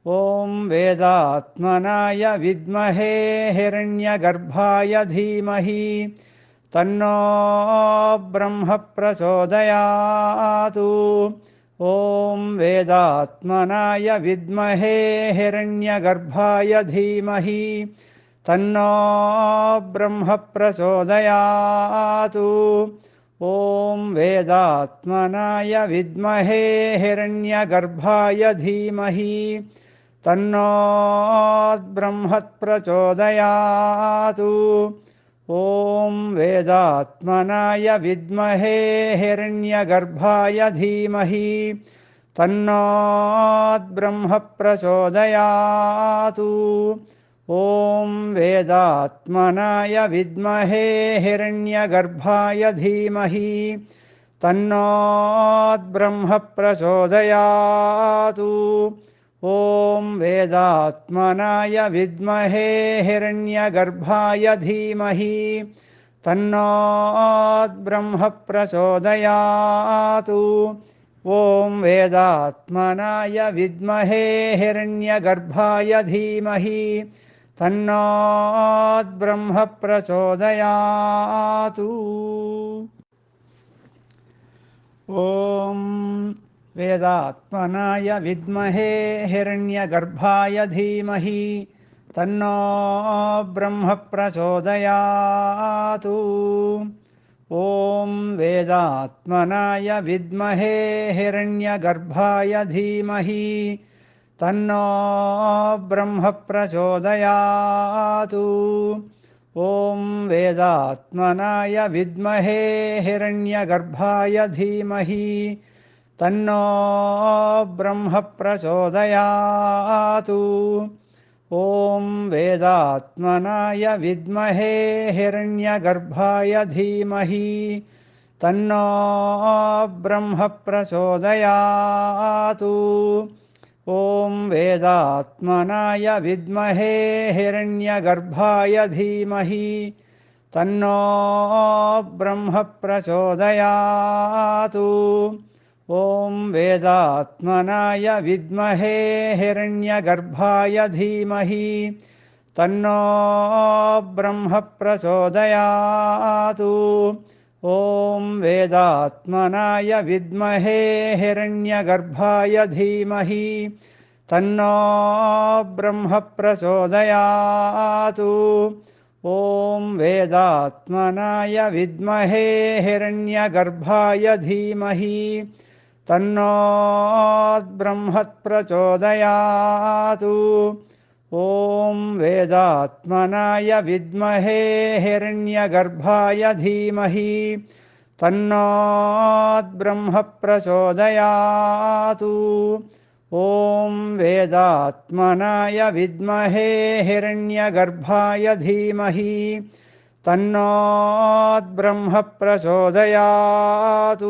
ॐ वेदात्मनाय विद्महे हिरण्यगर्भाय धीमहि तन्नो ब्रह्म प्रचोदयात्। ॐ वेदात्मनाय विद्महे हिरण्यगर्भाय धीमहि तन्नो ब्रह्म प्रचोदयात्। ॐ वेदात्मनाय विद्महे हिरण्यगर्भाय धीमहि तन्नो ब्रह्म प्रचोदयात्। ॐ वेदात्मनाय विद्महे हिरण्यगर्भाय धीमहि तन्नो ब्रह्म प्रचोदयात्। ॐ वेदात्मनाय विद्महे हिरण्यगर्भाय धीमहि तन्नो ब्रह्म प्रचोदयात्। ॐ वेदात्मनाय विद्महे हिरण्यगर्भाय धीमहि तन्नो ब्रह्म प्रचोदयात्। ॐ वेदात्मनाय विद्महे हिरण्यगर्भाय धीमहि तन्नो ब्रह्म प्रचोदयात्। ॐ वेदात्मनाय विद्महे हिरण्यगर्भाय धीमहि तन्नो ब्रह्म प्रचोदयात्। ॐ वेदात्मनाय विद्महे हिरण्यगर्भाय धीमहि तन्नो ब्रह्म प्रचोदयात्। ॐ वेदात्मनाय विद्महे हिरण्यगर्भाय धीमहि तन्नो ब्रह्म प्रचोदयात्। ॐ वेदात्मनाय विद्महे हिरण्यगर्भाय धीमहि तन्नो ब्रह्म प्रचोदयात्। ॐ वेदात्मनाय विद्महे हिरण्यगर्भाय धीमहि तन्नो ब्रह्म प्रचोदयात्। ॐ वेदात्मनाय विद्महे हिरण्यगर्भाय धीमहि तन्नो ब्रह्म प्रचोदयात्। ॐ वेदात्मनाय विद्महे हिरण्यगर्भाय धीमहि तन्नो ब्रह्म प्रचोदयात्। ॐ वेदात्मनाय विद्महे हिरण्यगर्भाय धीमहि तन्नो ब्रह्मः प्रचोदयात्। ॐ वेदात्मनाय विद्महे हिरण्यगर्भाय धीमहि तन्नो ब्रह्मः प्रचोदयात्। ॐ वेदात्मनाय विद्महे हिरण्यगर्भाय धीमहि तन्नो ब्रह्मः प्रचोदयात्।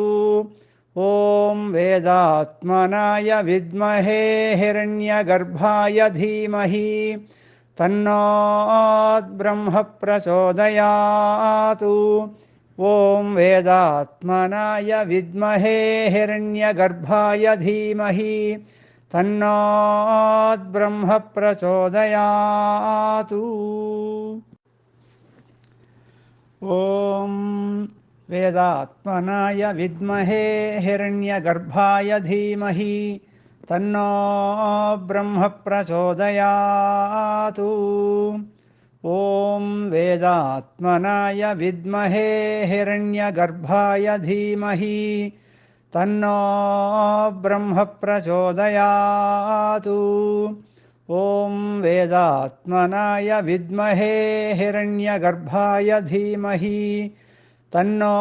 ॐ वेदात्मनाय विद्महे हिरण्यगर्भाय धीमहि तन्नो ब्रह्मः प्रचोदयात्। ॐ वेदात्मनाय विद्महे हिरण्यगर्भाय धीमहि तन्नो ब्रह्मः प्रचोदयात्। ॐ वेदात्मनाय विद्महे हिरण्यगर्भाय धीमहि तन्नो ब्रह्मः प्रचोदयात्। ॐ वेदात्मनाय विद्महे हिरण्यगर्भाय धीमहि तन्नो ब्रह्मः प्रचोदयात्। ॐ वेदात्मनाय विद्महे हिरण्यगर्भाय धीमहि तन्नो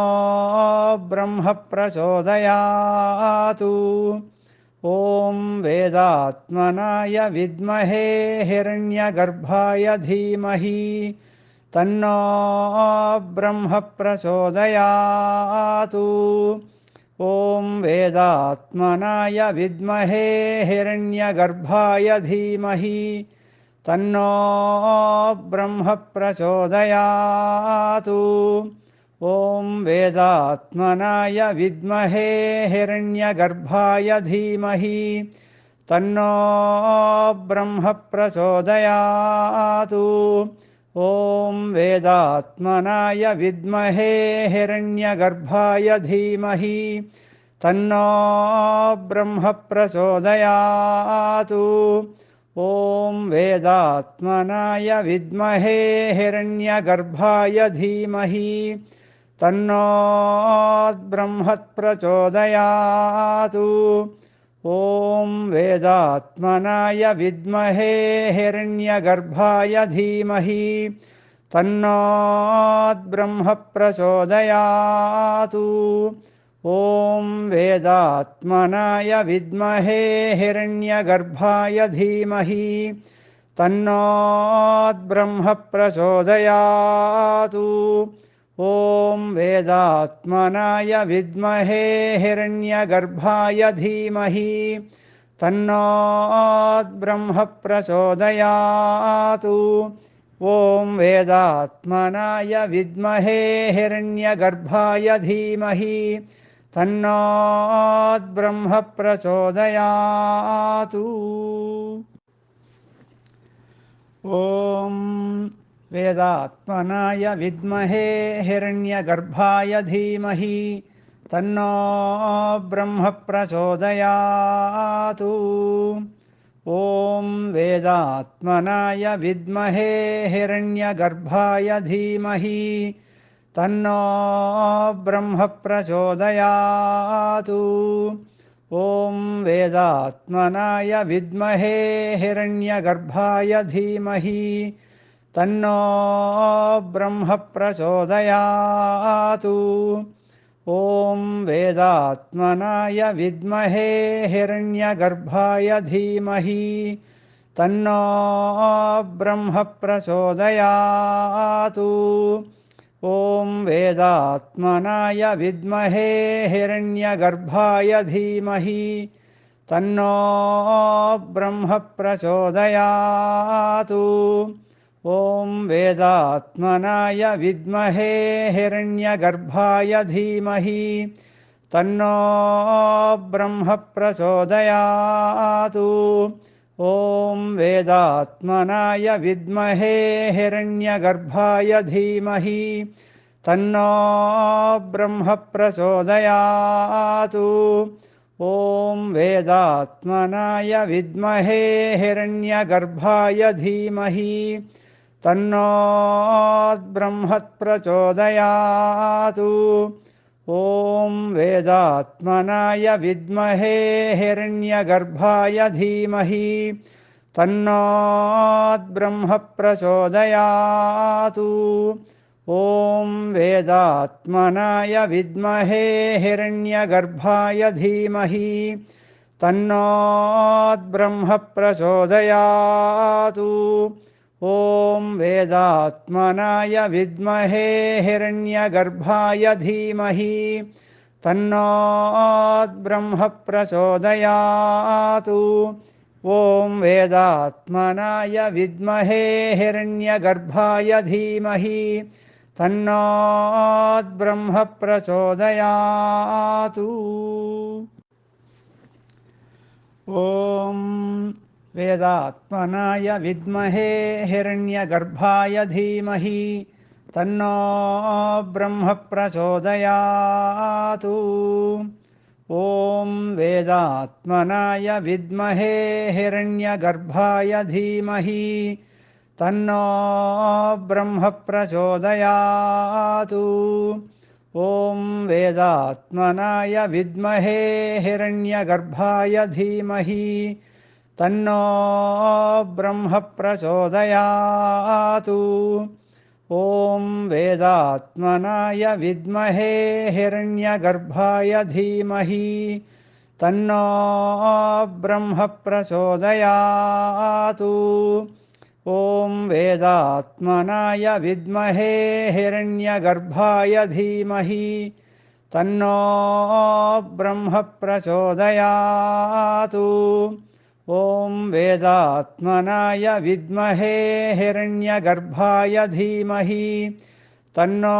ब्रह्मः प्रचोदयात्। ॐ वेदात्मनाय विद्महे हिरण्यगर्भाय धीमहि तन्नो ब्रह्मः प्रचोदयात्। ॐ वेदात्मनाय विद्महे हिरण्यगर्भाय धीमहि तन्नो ब्रह्मः प्रचोदयात्। ॐ वेदात्मनाय विद्महे हिरण्यगर्भाय धीमहि तन्नो ब्रह्मः प्रचोदयात्। ॐ वेदात्मनाय विद्महे हिरण्यगर्भाय धीमहि तन्नो ब्रह्मः प्रचोदयात्। ॐ वेदात्मनाय विद्महे हिरण्यगर्भाय धीमहि तन्नो ब्रह्मः प्रचोदयात्। ॐ वेदात्मनाय विद्महे हिरण्यगर्भाय धीमहि तन्नो ब्रह्मः प्रचोदयात्। ॐ वेदात्मनाय विद्महे हिरण्यगर्भाय धीमहि तन्नो ब्रह्मः प्रचोदयात्। ॐ वेदात्मनाय विद्महे हिरण्यगर्भाय धीमहि तन्नो ब्रह्मः प्रचोदयात्। ॐ वेदात्मनाय विद्महे हिरण्यगर्भाय धीमहि तन्नो ब्रह्मः प्रचोदयात्। ॐ वेदात्मनाय विद्महे हिरण्यगर्भाय धीमहि तन्नो ब्रह्मः प्रचोदयात्। ॐ वेदात्मनाय विद्महे हिरण्यगर्भाय धीमहि तन्नो ब्रह्मः प्रचोदयात्। ॐ वेदात्मनाय विद्महे हिरण्यगर्भाय धीमहि तन्नो ब्रह्मः प्रचोदयात्। ॐ वेदात्मनाय विद्महे हिरण्यगर्भाय धीमहि तन्नो ब्रह्मः प्रचोदयात्। ॐ वेदात्मनाय विद्महे हिरण्यगर्भाय धीमहि तन्नो ब्रह्मः प्रचोदयात्। ॐ वेदात्मनाय विद्महे हिरण्यगर्भाय धीमहि तन्नो ब्रह्मः प्रचोदयात्। ॐ वेदात्मनाय विद्महे हिरण्यगर्भाय धीमहि तन्नो ब्रह्मः प्रचोदयात्। ॐ वेदात्मनाय विद्महे हिरण्यगर्भाय धीमहि तन्नो ब्रह्मप्रचोदयातु। ॐ वेदात्मनाय विद्महे हिरण्यगर्भाय धीमहि तन्नो ब्रह्म प्रचोदयातु। ॐ वेदात्मनाय विद्महे हिरण्यगर्भाय धीमहि तन्नो ब्रह्म प्रचोदयातु। ॐ वेदात्मनाय विद्महे हिरण्यगर्भाय धीमहि तन्नो ब्रह्म प्रचोदयातु। ॐ वेदात्मनाय विद्महे हिरण्यगर्भाय धीमहि तन्नो ब्रह्म प्रचोदयातु। ॐ वेदात्मनाय विद्महे हिरण्यगर्भाय धीमहि तन्नो ब्रह्म प्रचोदयातु। ॐ वेदात्मनाय विद्महे हिरण्यगर्भाय धीमहि तन्नो ब्रह्म प्रचोदयातु। ॐ वेदात्मनाय विद्महे हिरण्यगर्भाय धीमहि तन्नो ब्रह्म प्रचोदयातु। ॐ वेदात्मनाय विद्महे हिरण्यगर्भाय धीमहि तन्नो ब्रह्म प्रचोदयातु। ॐ वेदात्मनाय विद्महे हिरण्यगर्भाय धीमहि तन्नो ब्रह्म प्रचोदयातु। ॐ वेदात्मनाय विद्महे हिरण्यगर्भाय धीमहि तन्नो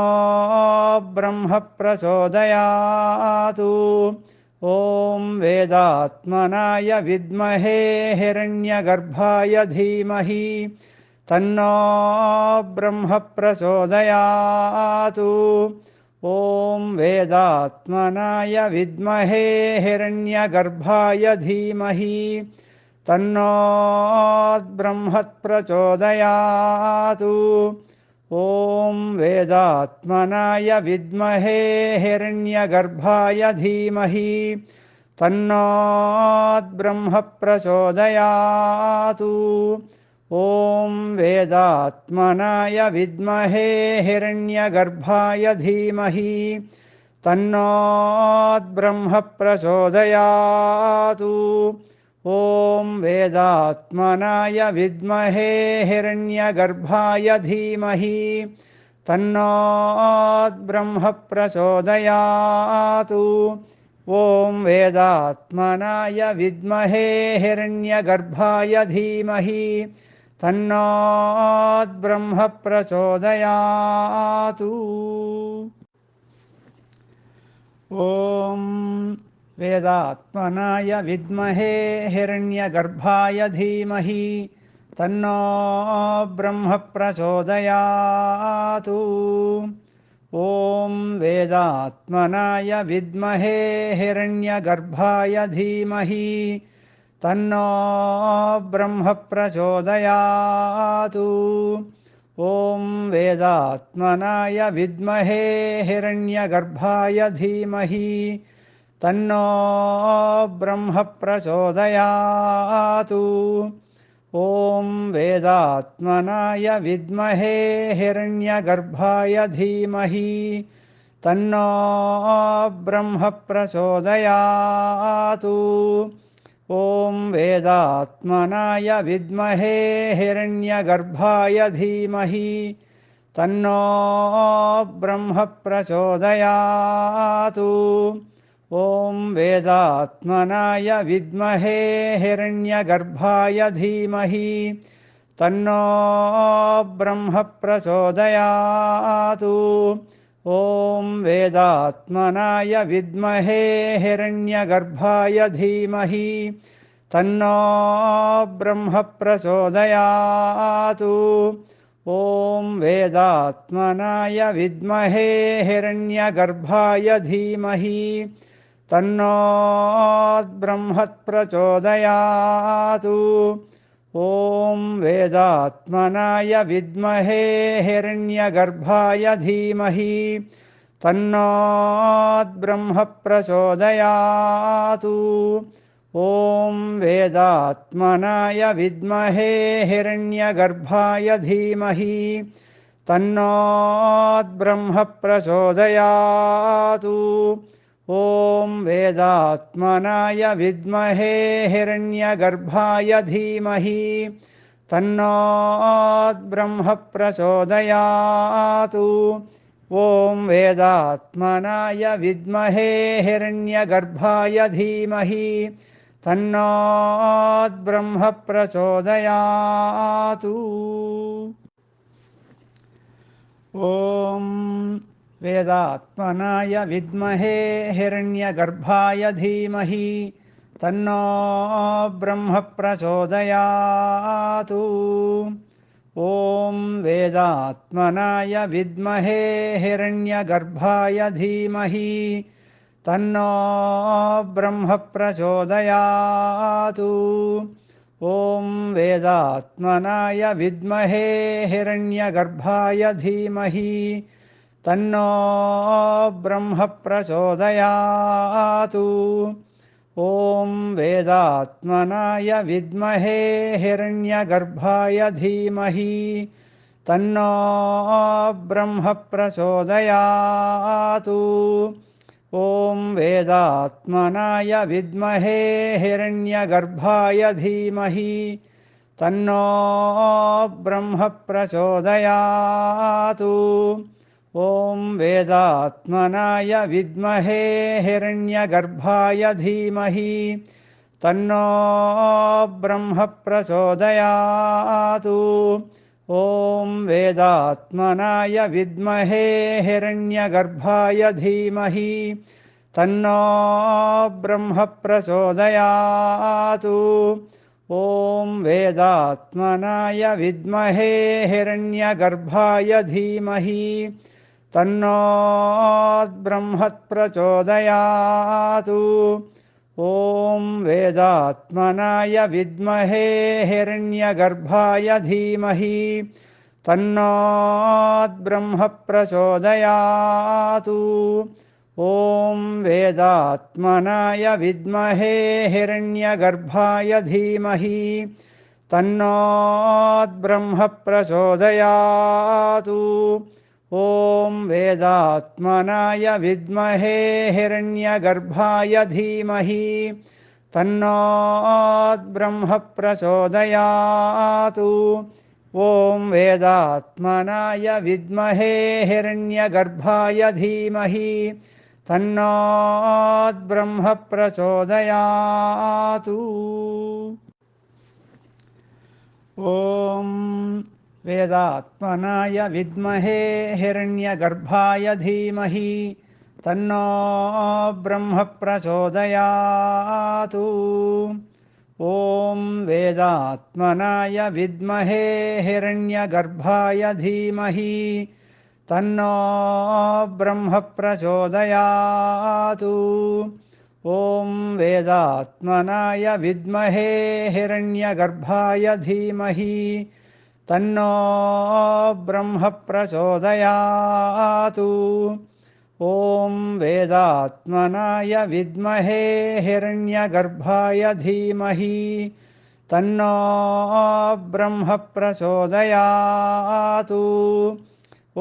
ब्रह्म प्रचोदयातु। ॐ वेदात्मनाय विद्महे हिरण्यगर्भाय धीमहि तन्नो ब्रह्म प्रचोदयातु। ॐ वेदात्मनाय विद्महे हिरण्यगर्भाय धीमहि तन्नो ब्रह्म प्रचोदयातु। ॐ वेदात्मनाय विद्महे हिरण्यगर्भाय धीमहि तन्नो ब्रह्म प्रचोदयातु। ॐ वेदात्मनाय विद्महे हिरण्यगर्भाय धीमहि तन्नो ब्रह्म प्रचोदयातु। ॐ वेदात्मनाय विद्महे हिरण्यगर्भाय धीमहि तन्नो ब्रह्म प्रचोदयातु। ॐ वेदात्मनाय विद्महे हिरण्यगर्भाय धीमहि तन्नो ब्रह्म प्रचोदयातु। ॐ वेदात्मनाय विद्महे हिरण्यगर्भाय धीमहि तन्नो ब्रह्म प्रचोदयातु। ॐ वेदात्मनाय विद्महे हिरण्यगर्भाय धीमहि तन्नो ब्रह्म प्रचोदयातु। ॐ वेदात्मनाय विद्महे हिरण्यगर्भाय धीमहि तन्नो ब्रह्म प्रचोदयातु। ॐ वेदात्मनाय विद्महे हिरण्यगर्भाय धीमहि तन्नो ब्रह्म प्रचोदयातु। ॐ वेदात्मनाय विद्महे हिरण्यगर्भाय धीमहि तन्नो ब्रह्म प्रचोदयातु। ॐ वेदात्मनाय विद्महे हिरण्यगर्भाय धीमहि तन्नो ब्रह्म प्रचोदयातु। ॐ वेदात्मनाय विद्महे हिरण्यगर्भाय धीमहि तन्नो ब्रह्म प्रचोदयातु। ॐ वेदात्मनाय विद्महे हिरण्यगर्भाय धीमहि तन्नो ब्रह्म प्रचोदयातु। ॐ वेदात्मनाय विद्महे हिरण्यगर्भाय धीमहि तन्नो ब्रह्म प्रचोदयातु। ॐ वेदात्मनाय विद्महे हिरण्यगर्भाय धीमहि तन्नो ब्रह्म प्रचोदयातु। ॐ वेदात्मनाय विद्महे हिरण्यगर्भाय धीमहि तन्नो ब्रह्म प्रचोदयातु। ॐ वेदात्मनाय विद्महे हिरण्यगर्भाय धीमहि तन्नो ब्रह्म प्रचोदयातु। ॐ वेदात्मनाय विद्महे हिरण्यगर्भाय धीमहि तन्नो ब्रह्म प्रचोदयातु। ॐ वेदात्मनाय विद्महे हिरण्यगर्भाय धीमहि तन्नो ब्रह्म प्रचोदयातु। ॐ वेदात्मनाय विद्महे हिरण्यगर्भाय धीमहि तन्नो ब्रह्म प्रचोदयातु। ॐ वेदात्मनाय विद्महे हिरण्यगर्भाय धीमहि तन्नो ब्रह्म प्रचोदयातु। ॐ वेदात्मनाय विद्महे हिरण्यगर्भाय धीमहि तन्नो ब्रह्म प्रचोदयातु। ॐ वेदात्मनाय विद्महे हिरण्यगर्भाय धीमहि तन्नो ब्रह्म प्रचोदयातु। ॐ वेदात्मनाय विद्महे हिरण्यगर्भाय धीमहि तन्नो ब्रह्म प्रचोदयातु। ॐ वेदात्मनाय विद्महे हिरण्यगर्भाय धीमहि तन्नो ब्रह्म प्रचोदयातु। ॐ वेदात्मनाय विद्महे हिरण्यगर्भाय धीमहि तन्नो ब्रह्म प्रचोदयातु। ॐ वेदात्मनाय विद्महे हिरण्यगर्भाय धीमहि तन्नो ब्रह्म प्रचोदयातु। ॐ वेदात्मनाय विद्महे हिरण्यगर्भाय धीमहि तन्नो ब्रह्म प्रचोदयातु। ॐ वेदात्मनाय विद्महे हिरण्यगर्भाय धीमहि तन्नो ब्रह्म प्रचोदयातु। ॐ वेदात्मनाय विद्महे हिरण्यगर्भाय धीमहि तन्नो ब्रह्म प्रचोदयातु। ॐ वेदात्मनाय विद्महे हिरण्यगर्भाय धीमहि तन्नो ब्रह्म प्रचोदयातु। ॐ वेदात्मनाय विद्महे हिरण्यगर्भाय धीमहि तन्नो ब्रह्म प्रचोदयातु। ॐ वेदात्मनाय विद्महे हिरण्यगर्भाय धीमहि तन्नो ब्रह्म प्रचोदयातु। ॐ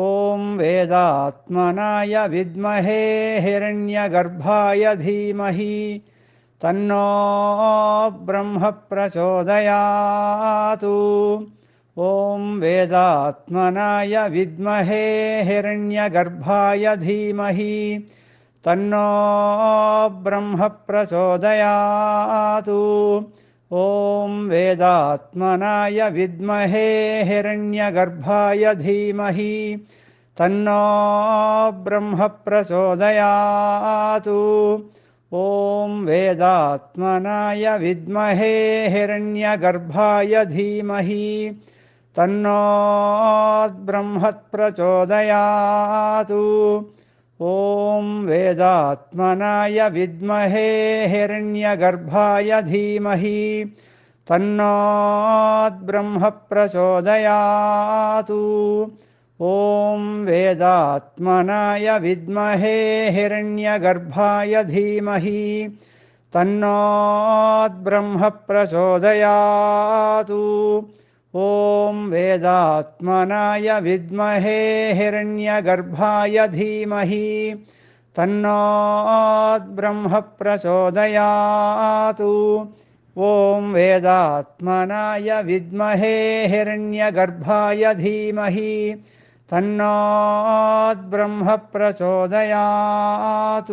वेदात्मनाय विद्महे हिरण्यगर्भाय धीमहि तन्नो ब्रह्म प्रचोदयातु। ॐ वेदात्मनाय विद्महे हिरण्यगर्भाय धीमहि तन्नो ब्रह्म प्रचोदयातु। ॐ वेदात्मनाय विद्महे हिरण्यगर्भाय धीमहि तन्नो ब्रह्म प्रचोदयातु। ॐ वेदात्मनाय विद्महे हिरण्यगर्भाय धीमहि तन्नो ब्रह्म प्रचोदयातु। ॐ वेदात्मनाय विद्महे हिरण्यगर्भाय धीमहि तन्नो ब्रह्म प्रचोदयात्। ॐ वेदात्मनाय विद्महे हिरण्यगर्भाय धीमहि तन्नो ब्रह्म प्रचोदयात्। ॐ वेदात्मनाय विद्महे हिरण्यगर्भाय धीमहि तन्नो ब्रह्म प्रचोदयात्। ॐ वेदात्मनाय विद्महे हिरण्यगर्भाय धीमहि तन्नो ब्रह्म प्रचोदयात्।